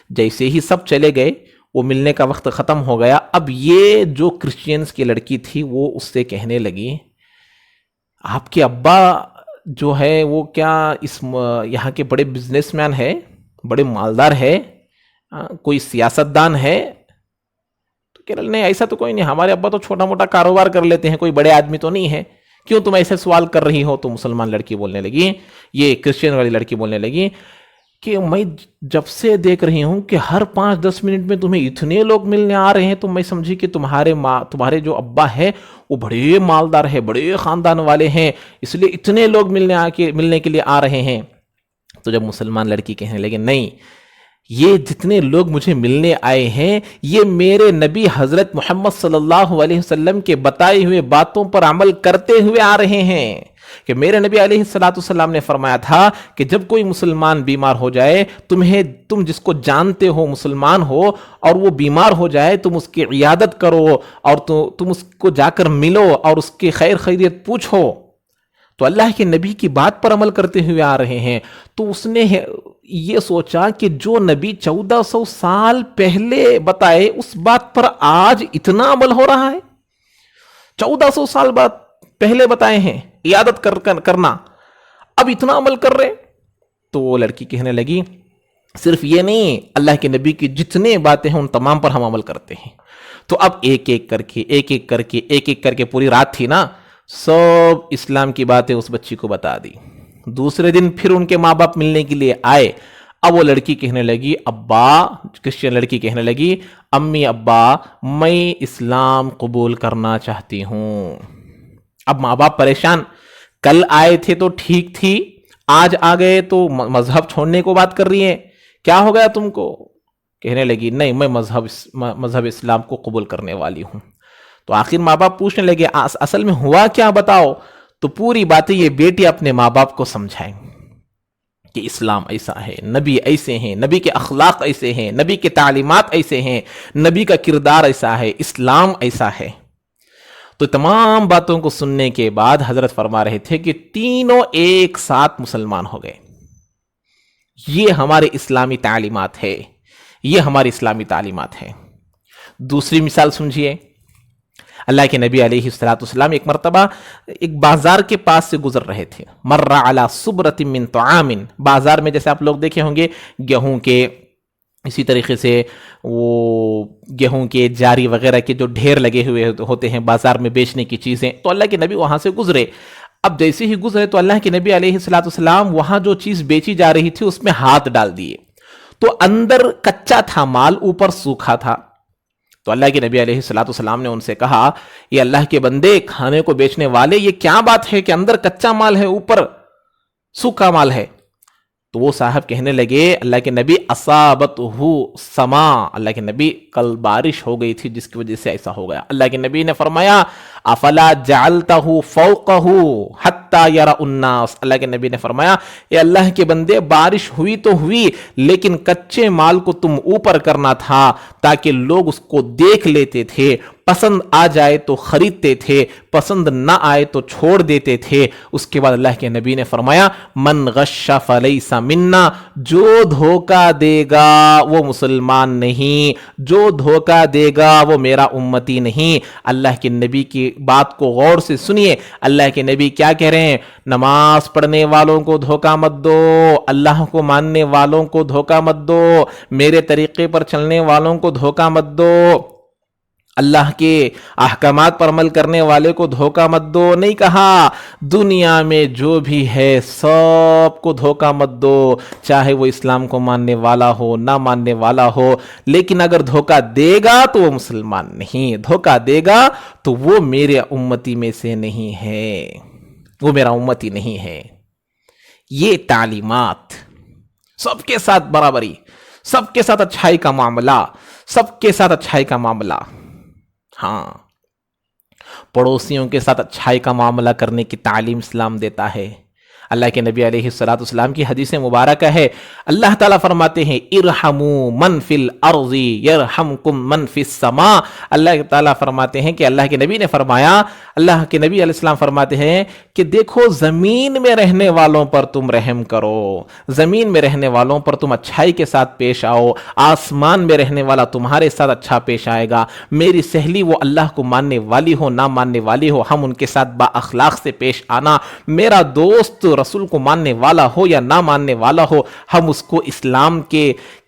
جیسے ہی سب چلے گئے، وہ ملنے کا وقت ختم ہو گیا. اب یہ جو کرسچینز کی لڑکی تھی وہ اس سے کہنے لگی، آپ کے ابا جو ہے وہ کیا اس یہاں کے بڑے بزنس مین ہے، بڑے مالدار ہے، کوئی سیاستدان ہے؟ نہیں، ایسا تو کوئی نہیں، ہمارے ابا تو چھوٹا موٹا کاروبار کر لیتے ہیں، کوئی بڑے آدمی تو نہیں ہے. کیوں تم ایسے سوال کر رہی ہو؟ تو مسلمان لڑکی بولنے لگی، یہ کرسچین والی لڑکی بولنے لگی کہ میں جب سے دیکھ رہی ہوں کہ ہر 5-10 منٹ میں تمہیں اتنے لوگ ملنے آ رہے ہیں، تو میں سمجھی کہ تمہارے جو ابا ہے وہ بڑے مالدار ہے، بڑے خاندان والے ہیں، اس لیے اتنے لوگ ملنے کے لیے آ رہے ہیں. تو جب مسلمان لڑکی کہنے لگے، نہیں، یہ جتنے لوگ مجھے ملنے آئے ہیں، یہ میرے نبی حضرت محمد صلی اللہ علیہ وسلم کے بتائے ہوئے باتوں پر عمل کرتے ہوئے آ رہے ہیں. کہ میرے نبی علیہ السلام نے فرمایا تھا کہ جب کوئی مسلمان بیمار ہو جائے، تم جس کو جانتے ہو مسلمان ہو اور وہ بیمار ہو جائے، تم اس کی عیادت کرو، اور تم اس کو جا کر ملو اور اس کی خیر خیریت پوچھو. تو اللہ کے نبی کی بات پر عمل کرتے ہوئے آ رہے ہیں. تو اس نے یہ سوچا کہ جو نبی 1400 سال پہلے بتائے، اس بات پر آج اتنا عمل ہو رہا ہے. 1400 سال بعد پہلے بتائے ہیں عیادت کرنا، اب اتنا عمل کر رہے. تو وہ لڑکی کہنے لگی، صرف یہ نہیں، اللہ کے نبی کی جتنے باتیں ہیں ان تمام پر ہم عمل کرتے ہیں. تو اب ایک ایک کر کے پوری رات تھی نا، سب اسلام کی باتیں اس بچی کو بتا دی. دوسرے دن پھر ان کے ماں باپ ملنے کے لیے آئے. اب وہ لڑکی کہنے لگی، ابا، کرسچین لڑکی کہنے لگی، امی ابا، میں اسلام قبول کرنا چاہتی ہوں. اب ماں باپ پریشان، کل آئے تھے تو ٹھیک تھی، آج آ گئے تو مذہب چھوڑنے کو بات کر رہی ہیں، کیا ہو گیا تم کو؟ کہنے لگی، نہیں، میں مذہب اسلام کو قبول کرنے والی ہوں. تو آخر ماں باپ پوچھنے لگے، اصل میں ہوا کیا بتاؤ. تو پوری باتیں یہ بیٹی اپنے ماں باپ کو سمجھائیں کہ اسلام ایسا ہے، نبی ایسے ہیں، نبی کے اخلاق ایسے ہیں، نبی کے تعلیمات ایسے ہیں، نبی کا کردار ایسا ہے، اسلام ایسا ہے. تو تمام باتوں کو سننے کے بعد حضرت فرما رہے تھے کہ تینوں ایک ساتھ مسلمان ہو گئے. یہ ہمارے اسلامی تعلیمات ہے، یہ ہماری اسلامی تعلیمات ہے. دوسری مثال سمجھیے. اللہ کے نبی علیہ السلام ایک مرتبہ ایک بازار کے پاس سے گزر رہے تھے. مر علی صبرۃ من طعام، بازار میں جیسے آپ لوگ دیکھے ہوں گے گیہوں کے، اسی طریقے سے وہ گیہوں کے جاری وغیرہ کے جو ڈھیر لگے ہوئے ہوتے ہیں بازار میں بیچنے کی چیزیں. تو اللہ کے نبی وہاں سے گزرے. اب جیسے ہی گزرے تو اللہ کے نبی علیہ السلام وہاں جو چیز بیچی جا رہی تھی اس میں ہاتھ ڈال دیے. تو اندر کچا تھا مال، اوپر سوکھا تھا. تو اللہ کے نبی علیہ السلام نے ان سے کہا، یہ اللہ کے بندے، کھانے کو بیچنے والے، یہ کیا بات ہے کہ اندر کچا مال ہے، اوپر سوکھا مال ہے؟ تو وہ صاحب کہنے لگے، اللہ کے نبی، اصابتہ سما، اللہ کے نبی کل بارش ہو گئی تھی جس کی وجہ سے ایسا ہو گیا. اللہ کے نبی نے فرمایا، افلا جعلتہ فوقہ حتی یرى الناس، اللہ کے نبی نے فرمایا، اے اللہ کے بندے، بارش ہوئی تو ہوئی، لیکن کچے مال کو تم اوپر کرنا تھا تاکہ لوگ اس کو دیکھ لیتے تھے، پسند آ جائے تو خریدتے تھے، پسند نہ آئے تو چھوڑ دیتے تھے۔ اس کے بعد اللہ کے نبی نے فرمایا من غش فلیس منا، جو دھوکہ دے گا وہ مسلمان نہیں، جو دھوکہ دے گا وہ میرا امتی نہیں۔ اللہ کے نبی کی بات کو غور سے سنیے، اللہ کے نبی کیا کہہ رہے ہیں؟ نماز پڑھنے والوں کو دھوکہ مت دو، اللہ کو ماننے والوں کو دھوکہ مت دو، میرے طریقے پر چلنے والوں کو دھوکہ مت دو، اللہ کے احکامات پر عمل کرنے والے کو دھوکہ مت دو۔ نہیں کہا دنیا میں جو بھی ہے سب کو دھوکہ مت دو، چاہے وہ اسلام کو ماننے والا ہو نہ ماننے والا ہو، لیکن اگر دھوکہ دے گا تو وہ مسلمان نہیں، دھوکہ دے گا تو وہ میرے امتی میں سے نہیں ہے، وہ میرا امتی نہیں ہے۔ یہ تعلیمات، سب کے ساتھ برابری، سب کے ساتھ اچھائی کا معاملہ، سب کے ساتھ اچھائی کا معاملہ، ہاں پڑوسیوں کے ساتھ اچھائی کا معاملہ کرنے کی تعلیم اسلام دیتا ہے۔ اللہ کے نبی علیہ السلام کی حدیث مبارکہ ہے، اللہ تعالیٰ فرماتے ہیں ارحموا من فی الارض یرحمکم من فی السماء۔ اللہ تعالیٰ فرماتے ہیں کہ اللہ کے نبی نے فرمایا، اللہ کے نبی علیہ السلام فرماتے ہیں کہ دیکھو زمین میں رہنے والوں پر تم رحم کرو، زمین میں رہنے والوں پر تم اچھائی کے ساتھ پیش آؤ، آسمان میں رہنے والا تمہارے ساتھ اچھا پیش آئے گا۔ میری سہیلی وہ اللہ کو ماننے والی ہو نہ ماننے والی ہو، ہم ان کے ساتھ با اخلاق سے پیش آنا، میرا دوست رسول کو ماننے والا ہو یا نہ ماننے والا ہو، ہم اس کو اسلام کے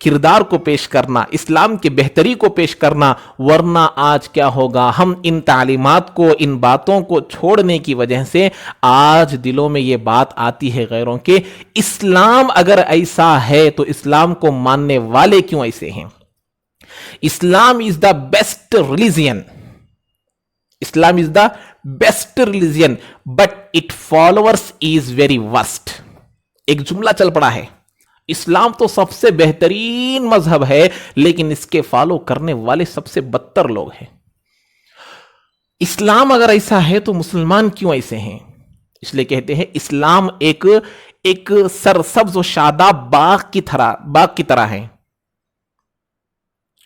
کردار کو پیش کرنا، اسلام کے بہتری کو پیش کرنا۔ ورنہ آج کیا ہوگا، ہم ان تعلیمات کو، ان باتوں کو چھوڑنے کی وجہ سے آج دلوں میں یہ بات آتی ہے غیروں کے، اسلام اگر ایسا ہے تو اسلام کو ماننے والے کیوں ایسے ہیں؟ Islam is the best religion, Islam is the best religion but it followers is very worst. ایک جملہ چل پڑا ہے، اسلام تو سب سے بہترین مذہب ہے لیکن اس کے فالو کرنے والے سب سے بدتر لوگ ہیں۔ اسلام اگر ایسا ہے تو مسلمان کیوں ایسے ہیں؟ اس لیے کہتے ہیں اسلام ایک سرسبز و شاداب باغ کی طرح ہے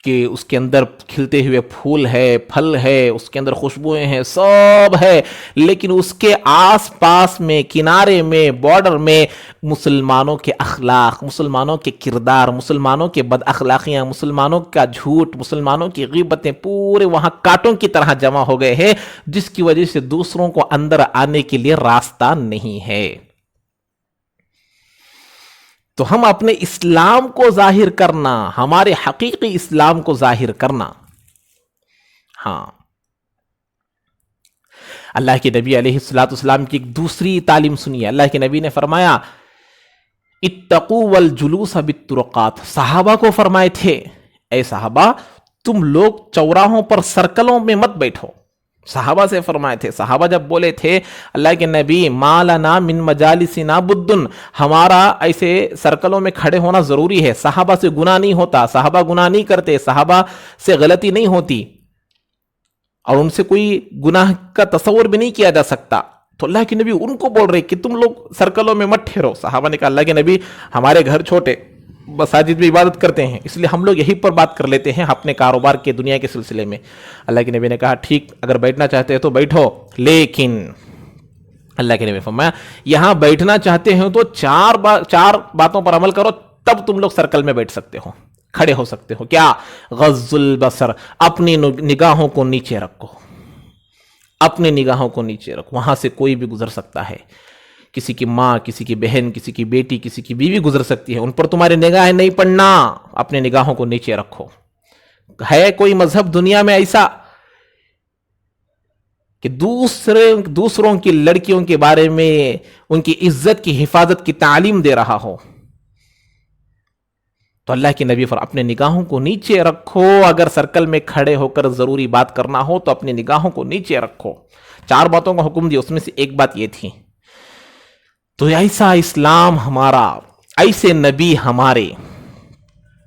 کہ اس کے اندر کھلتے ہوئے پھول ہے، پھل ہے، اس کے اندر خوشبوئیں ہیں، سب ہے، لیکن اس کے آس پاس میں، کنارے میں، بارڈر میں مسلمانوں کے اخلاق، مسلمانوں کے کردار، مسلمانوں کے بد اخلاقیاں، مسلمانوں کا جھوٹ، مسلمانوں کی غیبتیں پورے وہاں کانٹوں کی طرح جمع ہو گئے ہیں، جس کی وجہ سے دوسروں کو اندر آنے کے لیے راستہ نہیں ہے۔ تو ہم اپنے اسلام کو ظاہر کرنا، ہمارے حقیقی اسلام کو ظاہر کرنا، ہاں اللہ کے نبی علیہ السلام کی ایک دوسری تعلیم سنیے۔ اللہ کے نبی نے فرمایا اتقوا والجلوس بالطرقات، صحابہ کو فرمائے تھے اے صحابہ تم لوگ چوراہوں پر سرکلوں میں مت بیٹھو۔ صحابہ سے فرمائے تھے، صحابہ جب بولے تھے اللہ کے نبی ما لنا من مجالسنا بد، ہمارا ایسے سرکلوں میں کھڑے ہونا ضروری ہے، صحابہ سے گناہ نہیں ہوتا، صحابہ گناہ نہیں کرتے، صحابہ سے غلطی نہیں ہوتی اور ان سے کوئی گناہ کا تصور بھی نہیں کیا جا سکتا، تو اللہ کے نبی ان کو بول رہے کہ تم لوگ سرکلوں میں مت ٹھہرو۔ صحابہ نے کہا اللہ کے نبی ہمارے گھر چھوٹے، مساجد میں عبادت کرتے ہیں، اس لیے ہم لوگ یہی پر بات کر لیتے ہیں اپنے کاروبار کے، دنیا کے سلسلے میں۔ اللہ کے نبی نے کہا ٹھیک، اگر بیٹھنا چاہتے ہیں تو بیٹھو، لیکن اللہ کے نبی فرمایا یہاں بیٹھنا چاہتے ہیں تو چار باتوں پر عمل کرو، تب تم لوگ سرکل میں بیٹھ سکتے ہو، کھڑے ہو سکتے ہو۔ کیا؟ غض البصر، اپنی نگاہوں کو نیچے رکھو، اپنی نگاہوں کو نیچے رکھو، وہاں سے کوئی بھی گزر سکتا ہے، کسی کی ماں، کسی کی بہن، کسی کی بیٹی، کسی کی بیوی گزر سکتی ہے، ان پر تمہاری نگاہیں نہیں پڑنا، اپنے نگاہوں کو نیچے رکھو۔ ہے کوئی مذہب دنیا میں ایسا کہ دوسروں کی لڑکیوں کے بارے میں ان کی عزت کی حفاظت کی تعلیم دے رہا ہو؟ تو اللہ کے نبی اپنے نگاہوں کو نیچے رکھو، اگر سرکل میں کھڑے ہو کر ضروری بات کرنا ہو تو اپنی نگاہوں کو نیچے رکھو۔ 4 باتوں کا حکم دیا، اس میں سے ایک بات یہ تھی۔ تو ایسا اسلام ہمارا، ایسے نبی ہمارے،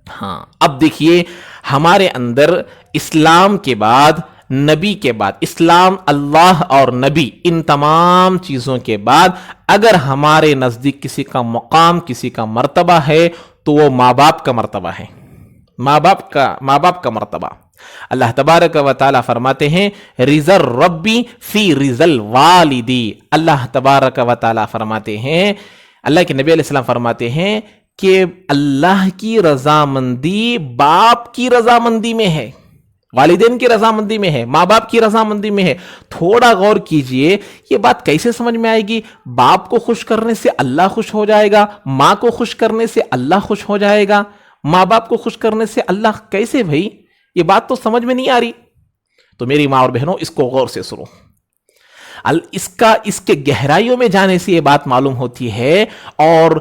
ہاں اب دیکھیے ہمارے اندر اسلام کے بعد، نبی کے بعد، اسلام، اللہ اور نبی، ان تمام چیزوں کے بعد اگر ہمارے نزدیک کسی کا مقام، کسی کا مرتبہ ہے تو وہ ماں باپ کا مرتبہ ہے۔ ماں باپ کا مرتبہ. اللہ تبارک و تعالیٰ فرماتے ہیں رضا ربی فی رضا الوالدی. اللہ تبارک و تعالیٰ فرماتے ہیں، اللہ کے نبی علیہ السلام فرماتے ہیں کہ اللہ کی رضامندی باپ کی رضامندی میں ہے، والدین کی رضامندی میں ہے، ماں باپ کی رضامندی میں ہے. تھوڑا غور کیجئے یہ بات کیسے سمجھ میں آئے گی؟ باپ کو خوش کرنے سے اللہ خوش ہو جائے گا، ماں کو خوش کرنے سے اللہ خوش ہو جائے گا، ماں باپ کو خوش کرنے سے اللہ کیسے بھائی؟ یہ بات تو سمجھ میں نہیں آ رہی. تو میری ماں اور بہنوں اس کو غور سے سنو. اس کے گہرائیوں میں جانے سے یہ بات معلوم ہوتی ہے، اور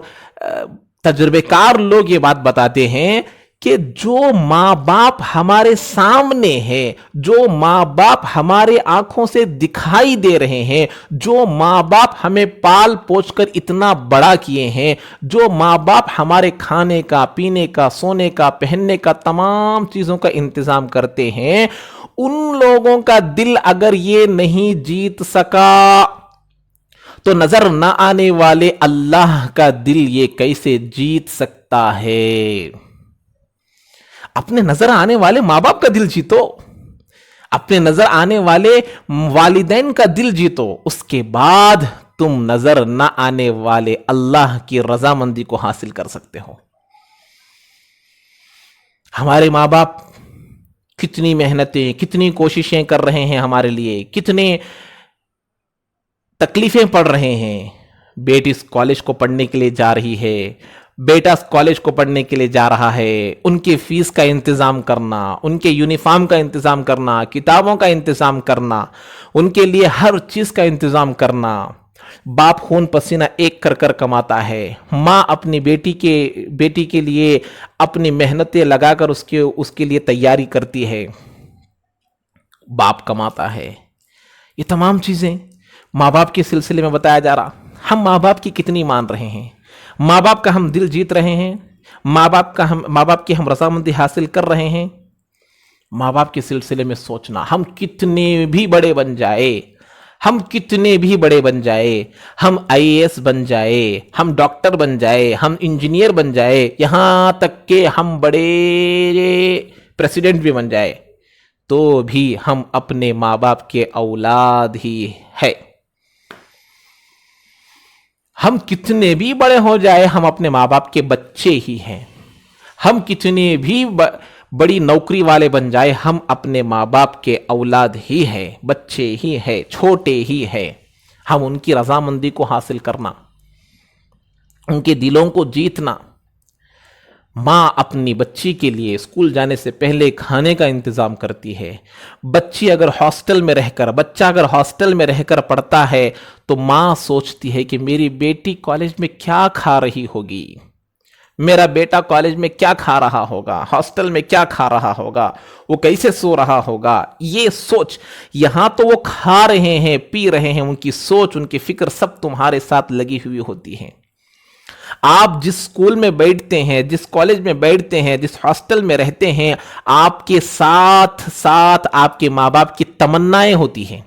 تجربے کار لوگ یہ بات بتاتے ہیں کہ جو ماں باپ ہمارے سامنے ہے، جو ماں باپ ہمارے آنکھوں سے دکھائی دے رہے ہیں، جو ماں باپ ہمیں پال پوچھ کر اتنا بڑا کیے ہیں، جو ماں باپ ہمارے کھانے کا، پینے کا، سونے کا، پہننے کا، تمام چیزوں کا انتظام کرتے ہیں، ان لوگوں کا دل اگر یہ نہیں جیت سکا تو نظر نہ آنے والے اللہ کا دل یہ کیسے جیت سکتا ہے؟ اپنے نظر آنے والے ماں باپ کا دل جیتو، اپنے نظر آنے والے والدین کا دل جیتو، اس کے بعد تم نظر نہ آنے والے اللہ کی رضامندی کو حاصل کر سکتے ہو. ہمارے ماں باپ کتنی محنتیں، کتنی کوششیں کر رہے ہیں ہمارے لیے، کتنے تکلیفیں پڑ رہے ہیں. بیٹی کالج کو پڑھنے کے لیے جا رہی ہے، بیٹا کالج کو پڑھنے کے لیے جا رہا ہے، ان کی فیس کا انتظام کرنا، ان کے یونیفارم کا انتظام کرنا، کتابوں کا انتظام کرنا، ان کے لیے ہر چیز کا انتظام کرنا. باپ خون پسینہ ایک کر کر کماتا ہے، ماں اپنی بیٹی کے لیے اپنی محنتیں لگا کر اس کے لیے تیاری کرتی ہے، باپ کماتا ہے. یہ تمام چیزیں ماں باپ کے سلسلے میں بتایا جا رہا. ہم ماں باپ کی کتنی مان رہے ہیں؟ ماں باپ کا ہم دل جیت رہے ہیں؟ ماں باپ کی ہم رضامندی حاصل کر رہے ہیں؟ ماں باپ کے سلسلے میں سوچنا، ہم کتنے بھی بڑے بن جائے، ہم IAS بن جائے، ہم ڈاکٹر بن جائے، ہم انجینئر بن جائے، یہاں تک کہ ہم بڑے پریزیڈنٹ بھی بن جائے، تو بھی ہم اپنے ماں باپ کے اولاد ہی ہے. ہم کتنے بھی بڑے ہو جائے ہم اپنے ماں باپ کے بچے ہی ہیں. ہم کتنے بھی بڑی نوکری والے بن جائے ہم اپنے ماں باپ کے اولاد ہی ہیں، بچے ہی ہیں، چھوٹے ہی ہیں. ہم ان کی رضامندی کو حاصل کرنا، ان کے دلوں کو جیتنا. ماں اپنی بچی کے لیے اسکول جانے سے پہلے کھانے کا انتظام کرتی ہے. بچہ اگر ہاسٹل میں رہ کر پڑھتا ہے تو ماں سوچتی ہے کہ میری بیٹی کالج میں کیا کھا رہی ہوگی، میرا بیٹا کالج میں کیا کھا رہا ہوگا، ہاسٹل میں کیا کھا رہا ہوگا، وہ کیسے سو رہا ہوگا. یہ سوچ، یہاں تو وہ کھا رہے ہیں، پی رہے ہیں، ان کی سوچ، ان کی فکر سب تمہارے ساتھ لگی ہوئی ہوتی ہے. آپ جس اسکول میں بیٹھتے ہیں، جس کالج میں بیٹھتے ہیں، جس ہاسٹل میں رہتے ہیں، آپ کے ساتھ ساتھ آپ کے ماں باپ کی تمنائیں ہوتی ہیں،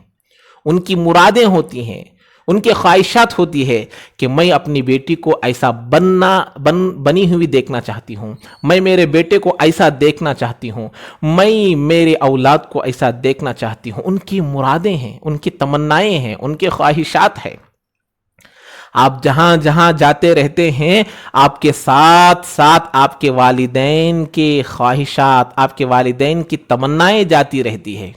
ان کی مرادیں ہوتی ہیں، ان کے خواہشات ہوتی ہے کہ میں اپنی بیٹی کو ایسا بنی ہوئی دیکھنا چاہتی ہوں، میں میرے بیٹے کو ایسا دیکھنا چاہتی ہوں، میں میرے اولاد کو ایسا دیکھنا چاہتی ہوں. ان کی مرادیں ہیں، ان کی تمنائیں ہیں، ان کے خواہشات ہیں. آپ جہاں جہاں جاتے رہتے ہیں، آپ کے ساتھ ساتھ آپ کے والدین کے خواہشات، آپ کے والدین کی تمنائیں جاتی رہتی ہے.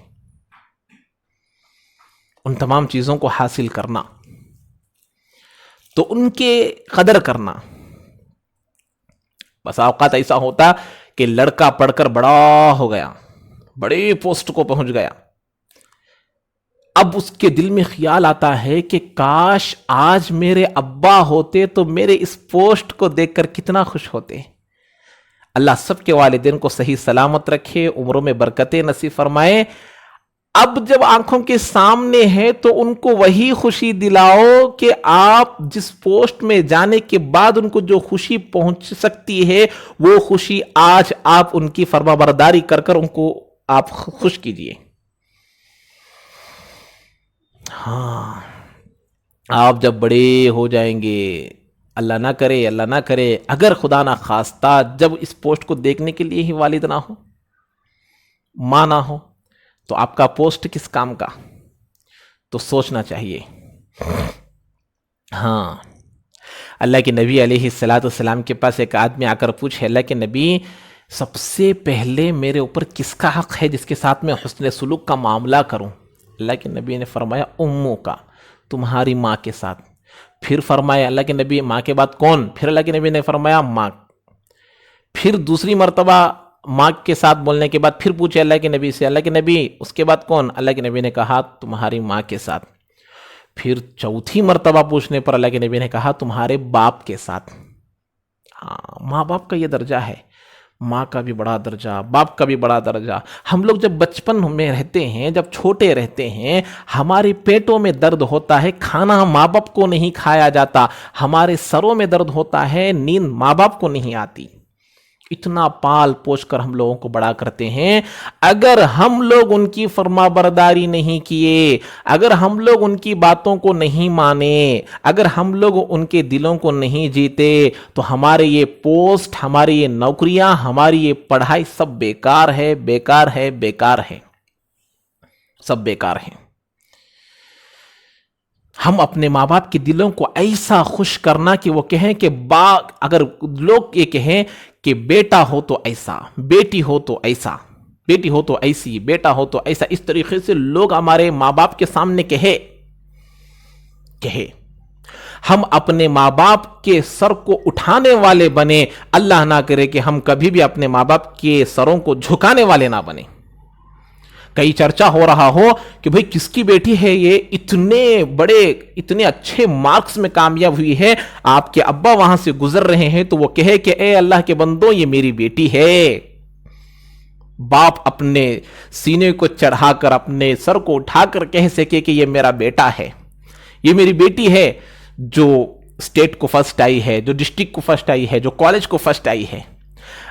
ان تمام چیزوں کو حاصل کرنا، تو ان کے قدر کرنا. بس اوقات ایسا ہوتا کہ لڑکا پڑھ کر بڑا ہو گیا، بڑے پوسٹ کو پہنچ گیا، اب اس کے دل میں خیال آتا ہے کہ کاش آج میرے ابا ہوتے تو میرے اس پوسٹ کو دیکھ کر کتنا خوش ہوتے. اللہ سب کے والدین کو صحیح سلامت رکھے، عمروں میں برکتیں نصیب فرمائے. اب جب آنکھوں کے سامنے ہے تو ان کو وہی خوشی دلاؤ کہ آپ جس پوسٹ میں جانے کے بعد ان کو جو خوشی پہنچ سکتی ہے، وہ خوشی آج آپ ان کی فرمانبرداری کر کر ان کو آپ خوش کیجئے. ہاں، آپ جب بڑے ہو جائیں گے اللہ نہ کرے اگر خدا نہ خواستہ جب اس پوسٹ کو دیکھنے کے لیے ہی والد نہ ہو، ماں نہ ہو، تو آپ کا پوسٹ کس کام کا؟ تو سوچنا چاہیے۔ ہاں، اللہ کے نبی علیہ السلام کے پاس ایک آدمی آ کر پوچھے، اللہ کے نبی سب سے پہلے میرے اوپر کس کا حق ہے جس کے ساتھ میں حسن سلوک کا معاملہ کروں؟ اللہ کے نبی نے فرمایا امو کا، تمہاری ماں کے ساتھ۔ پھر فرمایا اللہ کے نبی ماں کے بعد کون؟ پھر اللہ کے نبی نے فرمایا ماں۔ پھر دوسری مرتبہ ماں کے ساتھ بولنے کے بعد پھر پوچھے اللہ کے نبی سے، اللہ کے نبی اس کے بعد کون؟ اللہ کے نبی نے کہا تمہاری ماں کے ساتھ۔ پھر چوتھی مرتبہ پوچھنے پر اللہ کے نبی نے کہا تمہارے باپ کے ساتھ۔ ہاں، ماں باپ کا یہ درجہ ہے، ماں کا بھی بڑا درجہ، باپ کا بھی بڑا درجہ۔ ہم لوگ جب بچپن میں رہتے ہیں، جب چھوٹے رہتے ہیں، ہمارے پیٹوں میں درد ہوتا ہے، کھانا ماں باپ کو نہیں کھایا جاتا، ہمارے سروں میں درد ہوتا ہے، نیند ماں باپ کو نہیں آتی۔ اتنا پال پوش کر ہم لوگوں کو بڑا کرتے ہیں، اگر ہم لوگ ان کی فرما برداری نہیں کیے، اگر ہم لوگ ان کی باتوں کو نہیں مانے، اگر ہم لوگ ان کے دلوں کو نہیں جیتے، تو ہمارے یہ پوسٹ، ہماری یہ نوکریاں، ہماری یہ پڑھائی سب بیکار ہے، بیکار ہے، بیکار ہے، سب بیکار ہے۔ ہم اپنے ماں باپ کے دلوں کو ایسا خوش کرنا کہ وہ کہیں کہ اگر لوگ یہ کہیں کہ بیٹا ہو تو ایسا، بیٹی ہو تو ایسا، بیٹی ہو تو ایسی، بیٹا ہو تو ایسا، اس طریقے سے لوگ ہمارے ماں باپ کے سامنے کہے۔ ہم اپنے ماں باپ کے سر کو اٹھانے والے بنے، اللہ نہ کرے کہ ہم کبھی بھی اپنے ماں باپ کے سروں کو جھکانے والے نہ بنے۔ کئی چرچا ہو رہا ہو کہ بھئی کس کی بیٹی ہے یہ، اتنے اچھے مارکس میں کامیاب ہوئی ہے، آپ کے ابا وہاں سے گزر رہے ہیں تو وہ کہے کہ اے اللہ کے بندوں یہ میری بیٹی ہے۔ باپ اپنے سینے کو چڑھا کر، اپنے سر کو اٹھا کر کہہ سکے کہ یہ میرا بیٹا ہے، یہ میری بیٹی ہے جو اسٹیٹ کو فرسٹ آئی ہے، جو ڈسٹرکٹ کو فرسٹ آئی ہے، جو کالج کو فرسٹ آئی ہے۔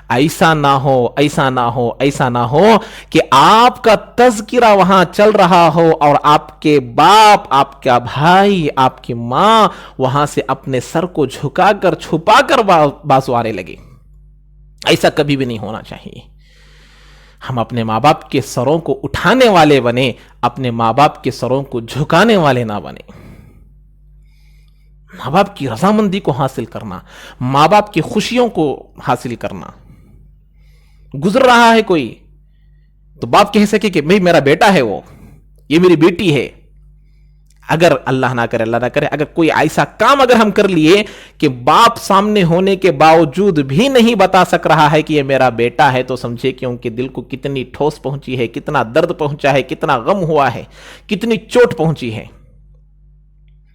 ایسا نہ ہو، ایسا نہ ہو، ایسا نہ ہو کہ آپ کا تذکرہ وہاں چل رہا ہو اور آپ کے باپ، آپ کا بھائی، آپ کی ماں وہاں سے اپنے سر کو جھکا کر، چھپا کر بازو آنے لگے۔ ایسا کبھی بھی نہیں ہونا چاہیے۔ ہم اپنے ماں باپ کے سروں کو اٹھانے والے بنے، اپنے ماں باپ کے سروں کو جھکانے والے نہ بنے۔ ماں باپ کی رضامندی کو حاصل کرنا، ماں باپ کی خوشیوں کو حاصل کرنا۔ گزر رہا ہے کوئی تو باپ کہہ سکے کہ بھئی میرا بیٹا ہے، وہ یہ میری بیٹی ہے۔ اگر اللہ نہ کرے اگر کوئی ایسا کام اگر ہم کر لیے کہ باپ سامنے ہونے کے باوجود بھی نہیں بتا سک رہا ہے کہ یہ میرا بیٹا ہے، تو سمجھے کہ ان کے دل کو کتنی ٹھوس پہنچی ہے، کتنا درد پہنچا ہے، کتنا غم ہوا ہے، کتنی چوٹ پہنچی ہے۔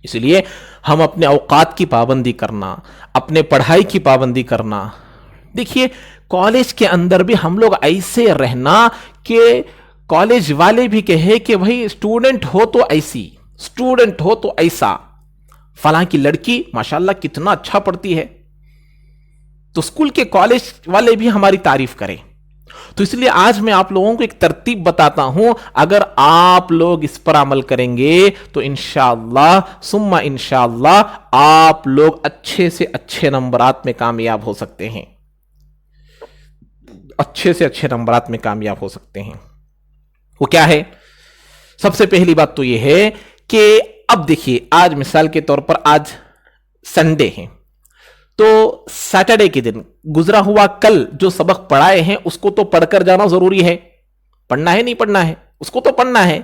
اس لیے ہم اپنے اوقات کی پابندی کرنا، اپنے پڑھائی کی پابندی کرنا۔ دیکھیے کالج کے اندر بھی ہم لوگ ایسے رہنا کہ کالج والے بھی کہے کہ بھئی اسٹوڈنٹ ہو تو ایسی، اسٹوڈنٹ ہو تو ایسا، فلاں کی لڑکی ماشاءاللہ کتنا اچھا پڑھتی ہے، تو اسکول کے کالج والے بھی ہماری تعریف کریں۔ تو اس لیے آج میں آپ لوگوں کو ایک ترتیب بتاتا ہوں، اگر آپ لوگ اس پر عمل کریں گے تو انشاءاللہ ثم انشاءاللہ آپ لوگ اچھے سے اچھے نمبرات میں کامیاب ہو سکتے ہیں، اچھے سے اچھے نمبرات میں کامیاب ہو سکتے ہیں۔ وہ کیا ہے؟ سب سے پہلی بات تو یہ ہے کہ اب دیکھیے آج مثال کے طور پر آج سنڈے ہے، تو سیٹرڈے کے دن گزرا ہوا کل جو سبق پڑھائے ہیں اس کو تو پڑھ کر جانا ضروری ہے، پڑھنا ہے نہیں پڑھنا ہے، اس کو تو پڑھنا ہے۔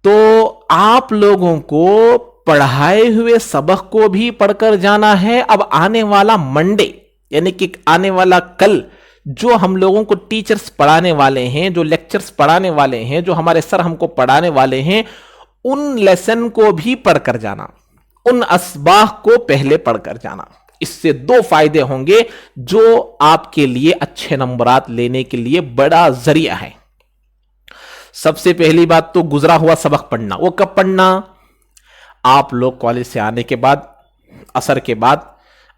تو آپ لوگوں کو پڑھائے ہوئے سبق کو بھی پڑھ کر جانا ہے۔ اب آنے والا منڈے یعنی کہ آنے والا کل جو ہم لوگوں کو ٹیچرز پڑھانے والے ہیں، جو لیکچرز پڑھانے والے ہیں، جو ہمارے سر ہم کو پڑھانے والے ہیں، ان لیسن کو بھی پڑھ کر جانا، ان اسباق کو پہلے پڑھ کر جانا۔ اس سے دو فائدے ہوں گے جو آپ کے لیے اچھے نمبرات لینے کے لیے بڑا ذریعہ ہے۔ سب سے پہلی بات تو گزرا ہوا سبق پڑھنا۔ وہ کب پڑھنا؟ آپ لوگ کالج سے آنے کے بعد، عصر کے بعد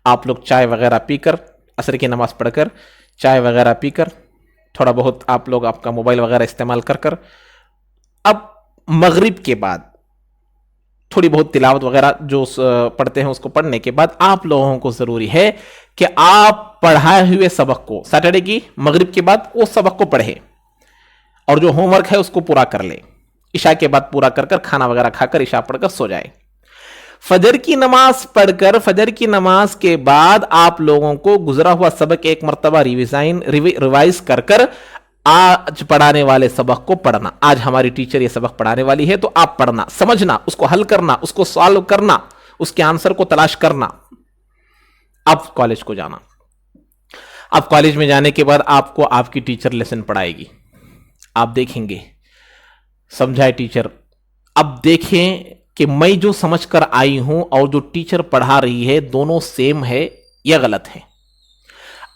آپ لوگ چائے وغیرہ پی کر، عصر کی نماز پڑھ کر، چائے وغیرہ پی کر، تھوڑا بہت آپ لوگ آپ کا موبائل وغیرہ استعمال کر اب مغرب کے بعد تھوڑی بہت تلاوت وغیرہ جو پڑھتے ہیں اس کو پڑھنے کے بعد آپ لوگوں کو ضروری ہے کہ آپ پڑھائے ہوئے سبق کو سیٹرڈے کی مغرب کے بعد اس سبق کو پڑھے اور جو ہوم ورک ہے اس کو پورا کر لے. عشاء کے بعد پورا کر کر کھانا وغیرہ کھا کر عشاء پڑھ کر سو جائے. فجر کی نماز پڑھ کر فجر کی نماز کے بعد آپ لوگوں کو گزرا ہوا سبق ایک مرتبہ ریوائز کر کر آج پڑھانے والے سبق کو پڑھنا. آج ہماری ٹیچر یہ سبق پڑھانے والی ہے تو آپ پڑھنا, سمجھنا, اس کو حل کرنا, اس کو سالو کرنا, اس کے آنسر کو تلاش کرنا. اب کالج کو جانا. اب کالج میں جانے کے بعد آپ کو آپ کی ٹیچر لیسن پڑھائے گی. آپ دیکھیں گے سمجھائے ٹیچر. اب دیکھیں کہ میں جو سمجھ کر آئی ہوں اور جو ٹیچر پڑھا رہی ہے دونوں سیم ہے یا غلط ہے.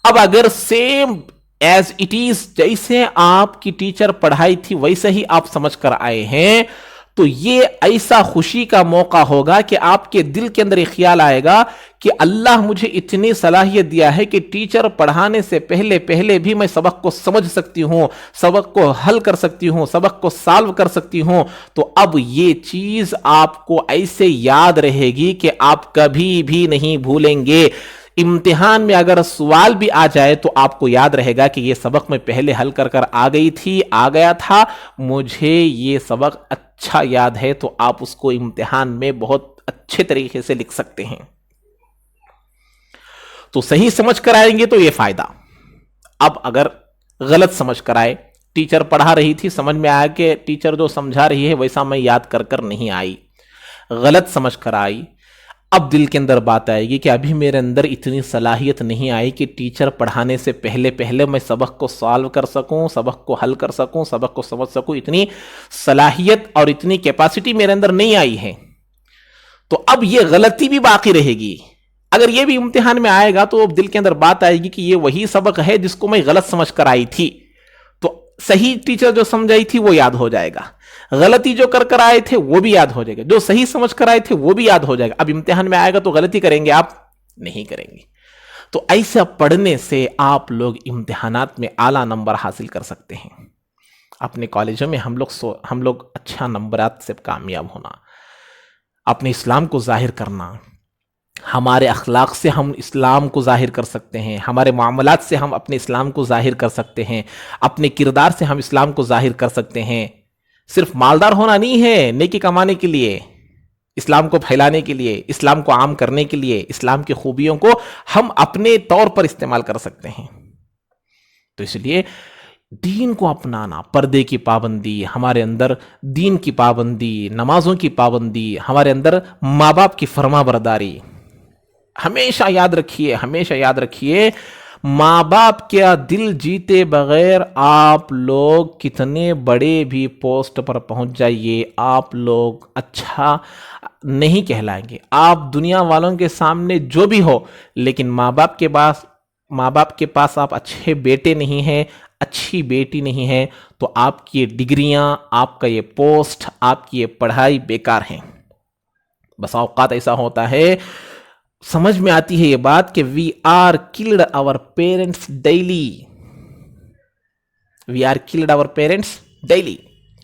اب اگر سیم ایز اٹ از جیسے آپ کی ٹیچر پڑھائی تھی ویسے ہی آپ سمجھ کر آئے ہیں تو یہ ایسا خوشی کا موقع ہوگا کہ آپ کے دل کے اندر ایک خیال آئے گا کہ اللہ مجھے اتنی صلاحیت دیا ہے کہ ٹیچر پڑھانے سے پہلے بھی میں سبق کو سمجھ سکتی ہوں, سبق کو حل کر سکتی ہوں, سبق کو سالو کر سکتی ہوں. تو اب یہ چیز آپ کو ایسے یاد رہے گی کہ آپ کبھی بھی نہیں بھولیں گے. امتحان میں اگر سوال بھی آ جائے تو آپ کو یاد رہے گا کہ یہ سبق میں پہلے حل کر آ گیا تھا, مجھے یہ سبق اچھا یاد ہے, تو آپ اس کو امتحان میں بہت اچھے طریقے سے لکھ سکتے ہیں. تو صحیح سمجھ کر آئیں گے تو یہ فائدہ. اب اگر غلط سمجھ کر آئے, ٹیچر پڑھا رہی تھی, سمجھ میں آیا کہ ٹیچر جو سمجھا رہی ہے ویسا میں یاد کر نہیں آئی, غلط سمجھ کر آئی, اب دل کے اندر بات آئے گی کہ ابھی میرے اندر اتنی صلاحیت نہیں آئی کہ ٹیچر پڑھانے سے پہلے میں سبق کو سالو کر سکوں, سبق کو حل کر سکوں, سبق کو سمجھ سکوں. اتنی صلاحیت اور اتنی کیپیسٹی میرے اندر نہیں آئی ہے. تو اب یہ غلطی بھی باقی رہے گی. اگر یہ بھی امتحان میں آئے گا تو دل کے اندر بات آئے گی کہ یہ وہی سبق ہے جس کو میں غلط سمجھ کر آئی تھی, تو صحیح ٹیچر جو سمجھائی تھی وہ یاد ہو جائے گا, غلطی جو کر آئے تھے وہ بھی یاد ہو جائے گا, جو صحیح سمجھ کر آئے تھے وہ بھی یاد ہو جائے گا. اب امتحان میں آئے گا تو غلطی کریں گے, آپ نہیں کریں گے. تو ایسا پڑھنے سے آپ لوگ امتحانات میں اعلیٰ نمبر حاصل کر سکتے ہیں. اپنے کالجوں میں ہم لوگ اچھا نمبرات سے کامیاب ہونا, اپنے اسلام کو ظاہر کرنا, ہمارے اخلاق سے ہم اسلام کو ظاہر کر سکتے ہیں, ہمارے معاملات سے ہم اپنے اسلام کو ظاہر کر سکتے ہیں, اپنے کردار سے ہم اسلام کو ظاہر کر سکتے ہیں. صرف مالدار ہونا نہیں ہے نیکی کمانے کے لیے, اسلام کو پھیلانے کے لیے, اسلام کو عام کرنے کے لیے, اسلام کی خوبیوں کو ہم اپنے طور پر استعمال کر سکتے ہیں. تو اس لیے دین کو اپنانا, پردے کی پابندی, ہمارے اندر دین کی پابندی, نمازوں کی پابندی, ہمارے اندر ماں باپ کی فرما برداری. ہمیشہ یاد رکھیے ماں باپ کیا دل جیتے بغیر آپ لوگ کتنے بڑے بھی پوسٹ پر پہنچ جائیے, آپ لوگ اچھا نہیں کہلائیں گے. آپ دنیا والوں کے سامنے جو بھی ہو, لیکن ماں باپ کے پاس آپ اچھے بیٹے نہیں ہیں, اچھی بیٹی نہیں ہے, تو آپ کی یہ ڈگریاں, آپ کا یہ پوسٹ, آپ کی یہ پڑھائی بیکار ہیں. بس اوقات ایسا ہوتا ہے, سمجھ میں آتی ہے یہ بات کہ we are killed our parents daily.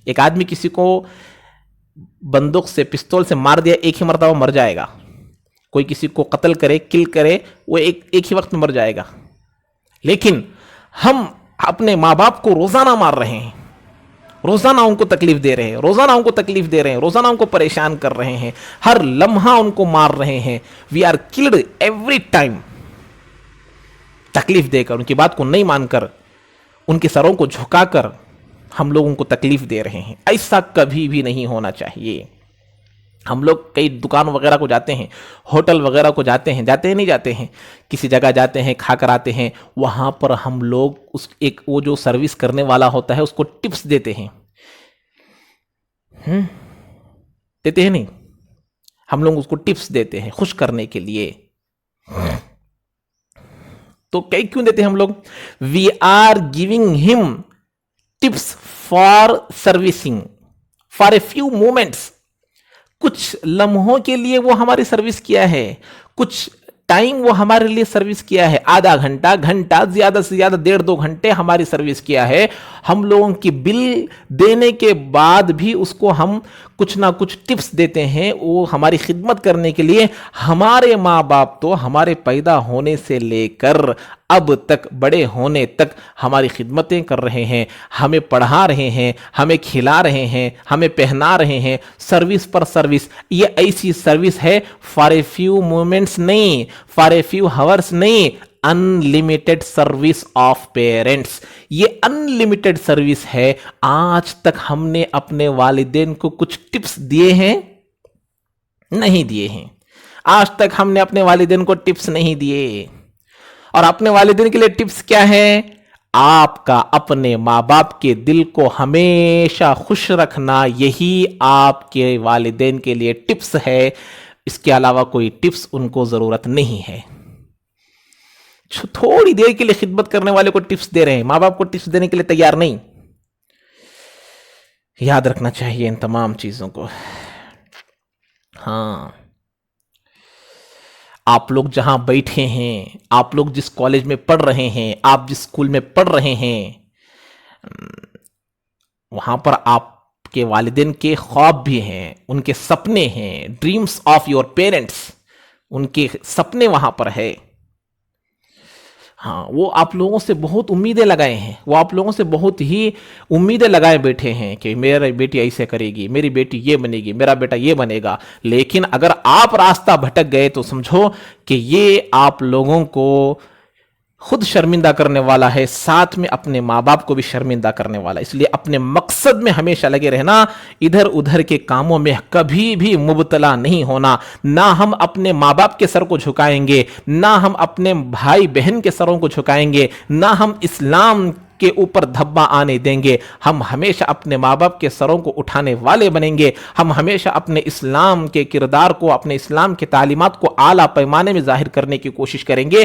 ایک آدمی کسی کو بندوق سے, پستول سے مار دیا, ایک ہی مرتبہ مر جائے گا. کوئی کسی کو قتل کرے, کل کرے, وہ ایک ہی وقت میں مر جائے گا. لیکن ہم اپنے ماں باپ کو روزانہ مار رہے ہیں, روزانہ ان کو تکلیف دے رہے ہیں, روزانہ ان کو پریشان کر رہے ہیں, ہر لمحہ ان کو مار رہے ہیں. We are killed every time. تکلیف دے کر, ان کی بات کو نہیں مان کر, ان کے سروں کو جھکا کر ہم لوگ ان کو تکلیف دے رہے ہیں. ایسا کبھی بھی نہیں ہونا چاہیے. ہم لوگ کئی دکان وغیرہ کو جاتے ہیں, ہوٹل وغیرہ کو جاتے ہیں, کسی جگہ جاتے ہیں, کھا کر آتے ہیں, وہاں پر ہم لوگ وہ جو سروس کرنے والا ہوتا ہے اس کو ٹپس دیتے ہیں. نہیں, ہم لوگ اس کو ٹپس دیتے ہیں خوش کرنے کے لیے. تو کیوں دیتے ہیں ہم لوگ؟ وی آر گیونگ ہم tips for servicing for a few moments. کچھ لمحوں کے لیے وہ ہماری سروس کیا ہے, کچھ ٹائم وہ ہمارے لیے سروس کیا ہے، آدھا گھنٹہ، گھنٹہ، زیادہ سے زیادہ 1.5-2 گھنٹے ہماری سروس کیا ہے. ہم لوگوں کی بل دینے کے بعد بھی اس کو ہم کچھ نہ کچھ ٹپس دیتے ہیں وہ ہماری خدمت کرنے کے لیے. ہمارے ماں باپ تو ہمارے پیدا ہونے سے لے کر اب تک بڑے ہونے تک ہماری خدمتیں کر رہے ہیں، ہمیں پڑھا رہے ہیں، ہمیں کھلا رہے ہیں، ہمیں پہنا رہے ہیں. سروس پر سروس. یہ ایسی سروس ہے فار اے فیو مومنٹس نہیں، فار اے فیو ہاورس نہیں، انلمیٹڈ سروس آف پیرنٹس. یہ انلمیٹڈ سروس ہے. آج تک ہم نے اپنے والدین کو کچھ ٹپس دیے ہیں؟ نہیں دیے ہیں. آج تک ہم نے اپنے والدین کو ٹپس نہیں دیے. اور اپنے والدین کے لیے ٹپس کیا ہے؟ آپ کا اپنے ماں باپ کے دل کو ہمیشہ خوش رکھنا، یہی آپ کے والدین کے لیے ٹپس ہے. اس کے علاوہ کوئی ٹپس ان کو ضرورت نہیں ہے. تھوڑی دیر کے لیے خدمت کرنے والے کو ٹپس دے رہے ہیں، ماں باپ کو ٹپس دینے کے لیے تیار نہیں. یاد رکھنا چاہیے ان تمام چیزوں کو. ہاں، آپ لوگ جہاں بیٹھے ہیں، آپ لوگ جس کالج میں پڑھ رہے ہیں، آپ جس اسکول میں پڑھ رہے ہیں، وہاں پر آپ کے والدین کے خواب بھی ہیں، ان کے سپنے ہیں. ڈریمز آف یور پیرنٹس، ان کے سپنے وہاں پر ہے. ہاں، وہ آپ لوگوں سے بہت امیدیں لگائے ہیں، وہ آپ لوگوں سے بہت ہی امیدیں لگائے بیٹھے ہیں کہ میری بیٹی ایسے کرے گی، میری بیٹی یہ بنے گی، میرا بیٹا یہ بنے گا. لیکن اگر آپ راستہ بھٹک گئے تو سمجھو کہ یہ آپ لوگوں کو خود شرمندہ کرنے والا ہے، ساتھ میں اپنے ماں باپ کو بھی شرمندہ کرنے والا. اس لیے اپنے مقصد میں ہمیشہ لگے رہنا، ادھر ادھر کے کاموں میں کبھی بھی مبتلا نہیں ہونا. نہ ہم اپنے ماں باپ کے سر کو جھکائیں گے، نہ ہم اپنے بھائی بہن کے سروں کو جھکائیں گے، نہ ہم اسلام کے اوپر دھبا آنے دیں گے. ہم ہمیشہ اپنے ماں باپ کے سروں کو اٹھانے والے بنیں گے. ہم ہمیشہ اپنے اسلام کے کردار کو، اپنے اسلام کے تعلیمات کو اعلیٰ پیمانے میں ظاہر کرنے کی کوشش کریں گے.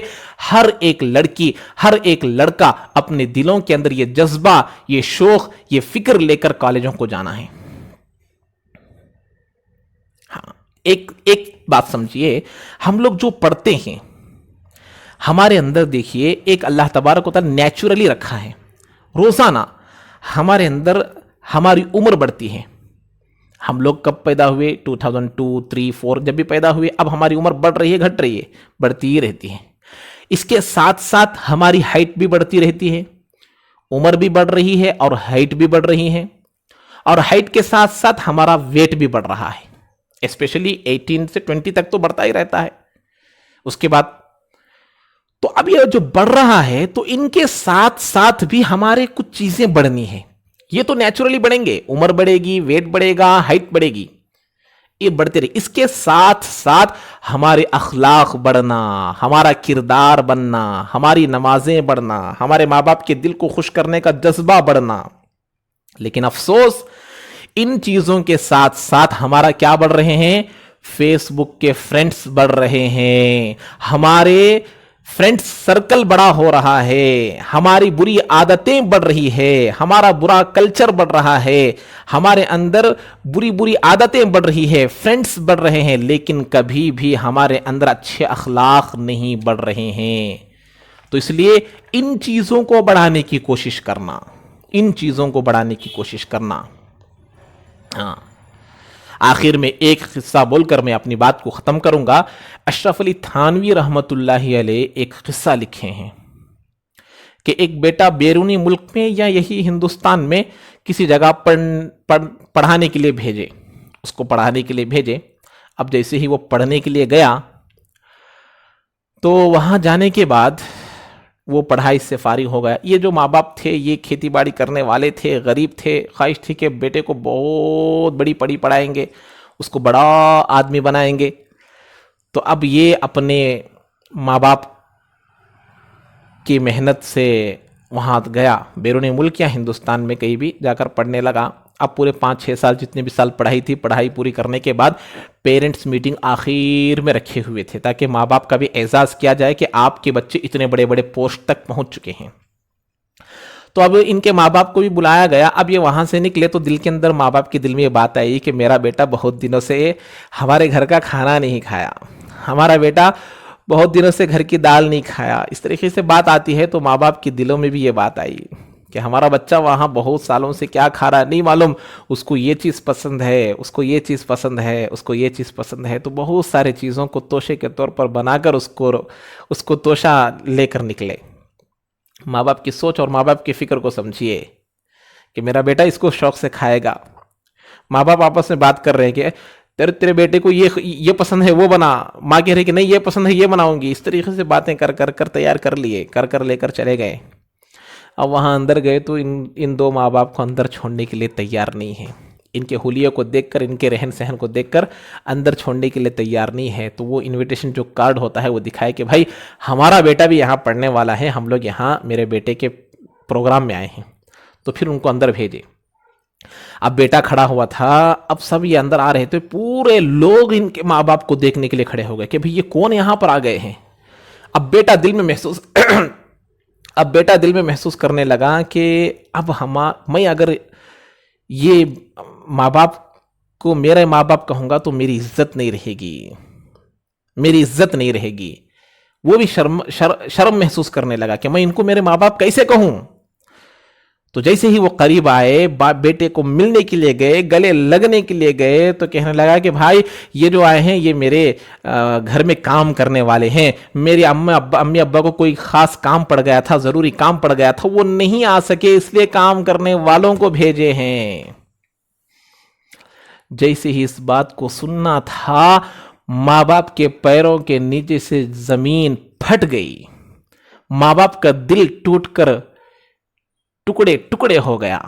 ہر ایک لڑکی، ہر ایک لڑکا اپنے دلوں کے اندر یہ جذبہ، یہ شوق، یہ فکر لے کر کالجوں کو جانا ہے. ہاں، ایک بات سمجھیے، ہم لوگ جو پڑھتے ہیں ہمارے اندر دیکھیے ایک اللہ تبارک و تعالی نیچرلی رکھا ہے. روزانہ ہمارے اندر ہماری عمر بڑھتی ہے. ہم لوگ کب پیدا ہوئے؟ 2002، 3، 4 جب بھی پیدا ہوئے. اب ہماری عمر بڑھ رہی ہے، گھٹ رہی ہے؟ بڑھتی ہی رہتی ہے. اس کے ساتھ ساتھ ہماری ہائٹ بھی بڑھتی رہتی ہے. عمر بھی بڑھ رہی ہے اور ہائٹ بھی بڑھ رہی ہے. اور ہائٹ کے ساتھ ساتھ ہمارا ویٹ بھی بڑھ رہا ہے. اسپیشلی 18 سے 20 تک تو بڑھتا ہی رہتا ہے. اس کے بعد تو اب یہ جو بڑھ رہا ہے تو ان کے ساتھ ساتھ بھی ہمارے کچھ چیزیں بڑھنی ہیں. یہ تو نیچرلی بڑھیں گے، عمر بڑھے گی، ویٹ بڑھے گا، ہائٹ بڑھے گی، یہ بڑھتے رہے. اس کے ساتھ ساتھ ہمارے اخلاق بڑھنا، ہمارا کردار بننا، ہماری نمازیں بڑھنا، ہمارے ماں باپ کے دل کو خوش کرنے کا جذبہ بڑھنا. لیکن افسوس، ان چیزوں کے ساتھ ساتھ ہمارا کیا بڑھ رہے ہیں؟ فیس بک کے فرینڈز بڑھ رہے ہیں. ہمارے فرینڈ سرکل بڑا ہو رہا ہے، ہماری بری عادتیں بڑھ رہی ہے، ہمارا برا کلچر بڑھ رہا ہے، ہمارے اندر بری عادتیں بڑھ رہی ہے، فرینڈز بڑھ رہے ہیں. لیکن کبھی بھی ہمارے اندر اچھے اخلاق نہیں بڑھ رہے ہیں. تو اس لیے ان چیزوں کو بڑھانے کی کوشش کرنا، ان چیزوں کو بڑھانے کی کوشش کرنا. ہاں، آخر میں ایک قصہ بول کر میں اپنی بات کو ختم کروں گا. اشرف علی تھانوی رحمت اللہ علیہ ایک قصہ لکھے ہیں کہ ایک بیٹا بیرونی ملک میں یا یہی ہندوستان میں کسی جگہ پڑھانے کے لیے بھیجے، اس کو پڑھانے کے لیے بھیجے. اب جیسے ہی وہ پڑھنے کے لیے گیا تو وہاں جانے کے بعد وہ پڑھائی سے فارغ ہو گیا. یہ جو ماں باپ تھے یہ کھیتی باڑی کرنے والے تھے، غریب تھے، خواہش تھی کہ بیٹے کو بہت بڑی پڑھی پڑھائیں گے، اس کو بڑا آدمی بنائیں گے. تو اب یہ اپنے ماں باپ کی محنت سے وہاں گیا، بیرون ملک یا ہندوستان میں کہیں بھی جا کر پڑھنے لگا. اب پورے 5-6 سال جتنے بھی سال پڑھائی تھی، پڑھائی پوری کرنے کے بعد پیرنٹس میٹنگ آخر میں رکھے ہوئے تھے تاکہ ماں باپ کا بھی اعزاز کیا جائے کہ آپ کے بچے اتنے بڑے بڑے پوسٹ تک پہنچ چکے ہیں. تو اب ان کے ماں باپ کو بھی بلایا گیا. اب یہ وہاں سے نکلے تو دل کے اندر ماں باپ کے دل میں یہ بات آئی کہ میرا بیٹا بہت دنوں سے ہمارے گھر کا کھانا نہیں کھایا، ہمارا بیٹا بہت دنوں سے گھر کی دال نہیں کھایا. اس طریقے سے بات آتی ہے تو ماں باپ کے دلوں میں بھی یہ بات آئی کہ ہمارا بچہ وہاں بہت سالوں سے کیا کھا رہا ہے نہیں معلوم, اس کو یہ چیز پسند ہے, اس کو یہ چیز پسند ہے, اس کو یہ چیز پسند ہے. تو بہت سارے چیزوں کو توشے کے طور پر بنا کر اس کو توشہ لے کر نکلے. ماں باپ کی سوچ اور ماں باپ کی فکر کو سمجھیے کہ میرا بیٹا اس کو شوق سے کھائے گا. ماں باپ آپس میں بات کر رہے ہیں کہ تیرے بیٹے کو یہ پسند ہے وہ بنا, ماں کہہ رہی کہ نہیں یہ پسند ہے یہ بناؤں گی. اس طریقے سے باتیں کر تیار کر لیے, کر لے کر چلے گئے. اب وہاں اندر گئے تو ان دو ماں باپ کو اندر چھوڑنے کے لیے تیار نہیں ہے. ان کے حلیے کو دیکھ کر, ان کے رہن سہن کو دیکھ کر اندر چھوڑنے کے لیے تیار نہیں ہے. تو وہ انویٹیشن جو کارڈ ہوتا ہے وہ دکھائے کہ بھائی ہمارا بیٹا بھی یہاں پڑھنے والا ہے, ہم لوگ یہاں میرے بیٹے کے پروگرام میں آئے ہیں. تو پھر ان کو اندر بھیجے. اب بیٹا کھڑا ہوا تھا, اب سب یہ اندر آ رہے تھے, پورے لوگ ان کے ماں باپ کو دیکھنے کے لیے کھڑے ہو گئے کہ بھئی یہ کون یہاں پر آ گئے ہیں. اب بیٹا دل میں محسوس کرنے لگا کہ اب میں اگر یہ ماں باپ کو میرے ماں باپ کہوں گا تو میری عزت نہیں رہے گی. وہ بھی شرم محسوس کرنے لگا کہ میں ان کو میرے ماں باپ کیسے کہوں. تو جیسے ہی وہ قریب آئے, بیٹے کو ملنے کے لیے گئے, گلے لگنے کے لیے گئے, تو کہنے لگا کہ بھائی یہ جو آئے ہیں یہ میرے گھر میں کام کرنے والے ہیں. میری امی ابا کو کوئی خاص کام پڑ گیا تھا, ضروری کام پڑ گیا تھا, وہ نہیں آ سکے, اس لیے کام کرنے والوں کو بھیجے ہیں. جیسے ہی اس بات کو سننا تھا, ماں باپ کے پیروں کے نیچے سے زمین پھٹ گئی. ماں باپ کا دل ٹوٹ کر ٹکڑے ٹکڑے ہو گیا.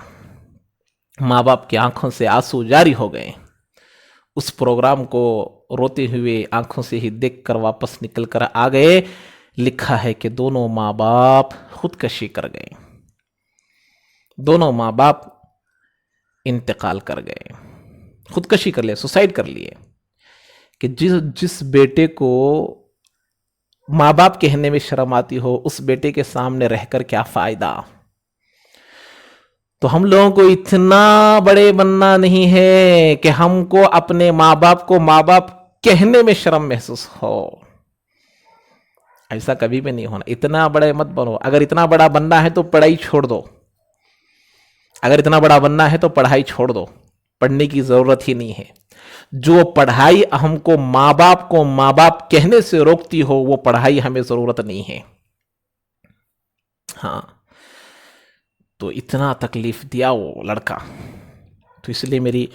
ماں باپ کی آنکھوں سے آنسو جاری ہو گئے. اس پروگرام کو روتے ہوئے آنکھوں سے ہی دیکھ کر واپس نکل کر آ گئے. لکھا ہے کہ دونوں ماں باپ خودکشی کر گئے. دونوں ماں باپ انتقال کر گئے, خودکشی کر لے, سوسائڈ کر لیے. کہ جس بیٹے کو ماں باپ کہنے میں شرم آتی ہو, اس بیٹے کے سامنے رہ کر کیا فائدہ. تو ہم لوگوں کو اتنا بڑے بننا نہیں ہے کہ ہم کو اپنے ماں باپ کو ماں باپ کہنے میں شرم محسوس ہو. ایسا کبھی بھی نہیں ہونا. اتنا بڑے مت بنو. اگر اتنا بڑا بننا ہے تو پڑھائی چھوڑ دو. پڑھنے کی ضرورت ہی نہیں ہے. جو پڑھائی ہم کو ماں باپ کہنے سے روکتی ہو, وہ پڑھائی ہمیں ضرورت نہیں ہے. ہاں, تو اتنا تکلیف دیا وہ لڑکا. تو اس لیے میری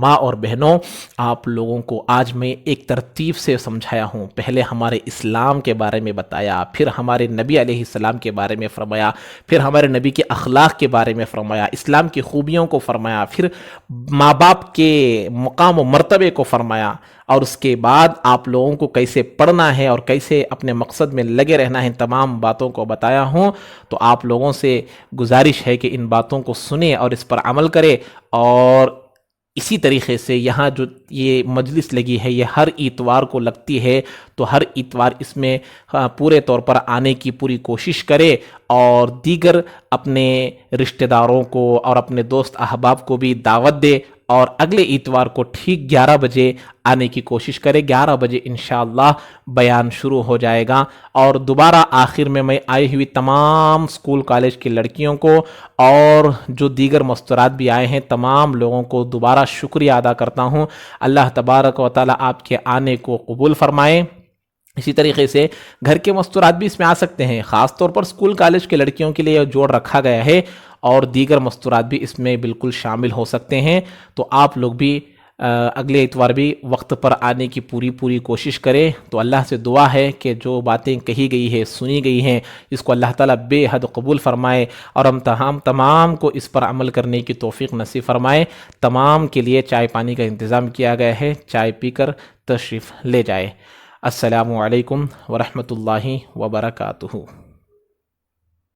ماں اور بہنوں, آپ لوگوں کو آج میں ایک ترتیب سے سمجھایا ہوں. پہلے ہمارے اسلام کے بارے میں بتایا, پھر ہمارے نبی علیہ السلام کے بارے میں فرمایا, پھر ہمارے نبی کے اخلاق کے بارے میں فرمایا, اسلام کی خوبیوں کو فرمایا, پھر ماں باپ کے مقام و مرتبے کو فرمایا, اور اس کے بعد آپ لوگوں کو کیسے پڑھنا ہے اور کیسے اپنے مقصد میں لگے رہنا ہے, تمام باتوں کو بتایا ہوں. تو آپ لوگوں سے گزارش ہے کہ ان باتوں کو سنیں اور اس پر عمل کریں. اور اسی طریقے سے یہاں جو یہ مجلس لگی ہے یہ ہر اتوار کو لگتی ہے, تو ہر اتوار اس میں پورے طور پر آنے کی پوری کوشش کرے, اور دیگر اپنے رشتہ داروں کو اور اپنے دوست احباب کو بھی دعوت دے, اور اگلے اتوار کو ٹھیک 11 بجے آنے کی کوشش کرے. 11 بجے انشاءاللہ بیان شروع ہو جائے گا. اور دوبارہ آخر میں آئی ہوئی تمام سکول کالج کی لڑکیوں کو اور جو دیگر مستورات بھی آئے ہیں, تمام لوگوں کو دوبارہ شکریہ ادا کرتا ہوں. اللہ تبارک و تعالی آپ کے آنے کو قبول فرمائے. اسی طریقے سے گھر کے مستورات بھی اس میں آ سکتے ہیں, خاص طور پر سکول کالج کے لڑکیوں کے لیے جوڑ رکھا گیا ہے, اور دیگر مستورات بھی اس میں بالکل شامل ہو سکتے ہیں. تو آپ لوگ بھی اگلے اتوار بھی وقت پر آنے کی پوری کوشش کریں. تو اللہ سے دعا ہے کہ جو باتیں کہی گئی ہے, سنی گئی ہیں, اس کو اللہ تعالیٰ بے حد قبول فرمائے, اور ہم تمام کو اس پر عمل کرنے کی توفیق نصیب فرمائے. تمام کے لیے چائے پانی کا انتظام کیا گیا ہے, چائے پی کر تشریف لے جائے. السلام علیکم ورحمۃ اللہ وبرکاتہ.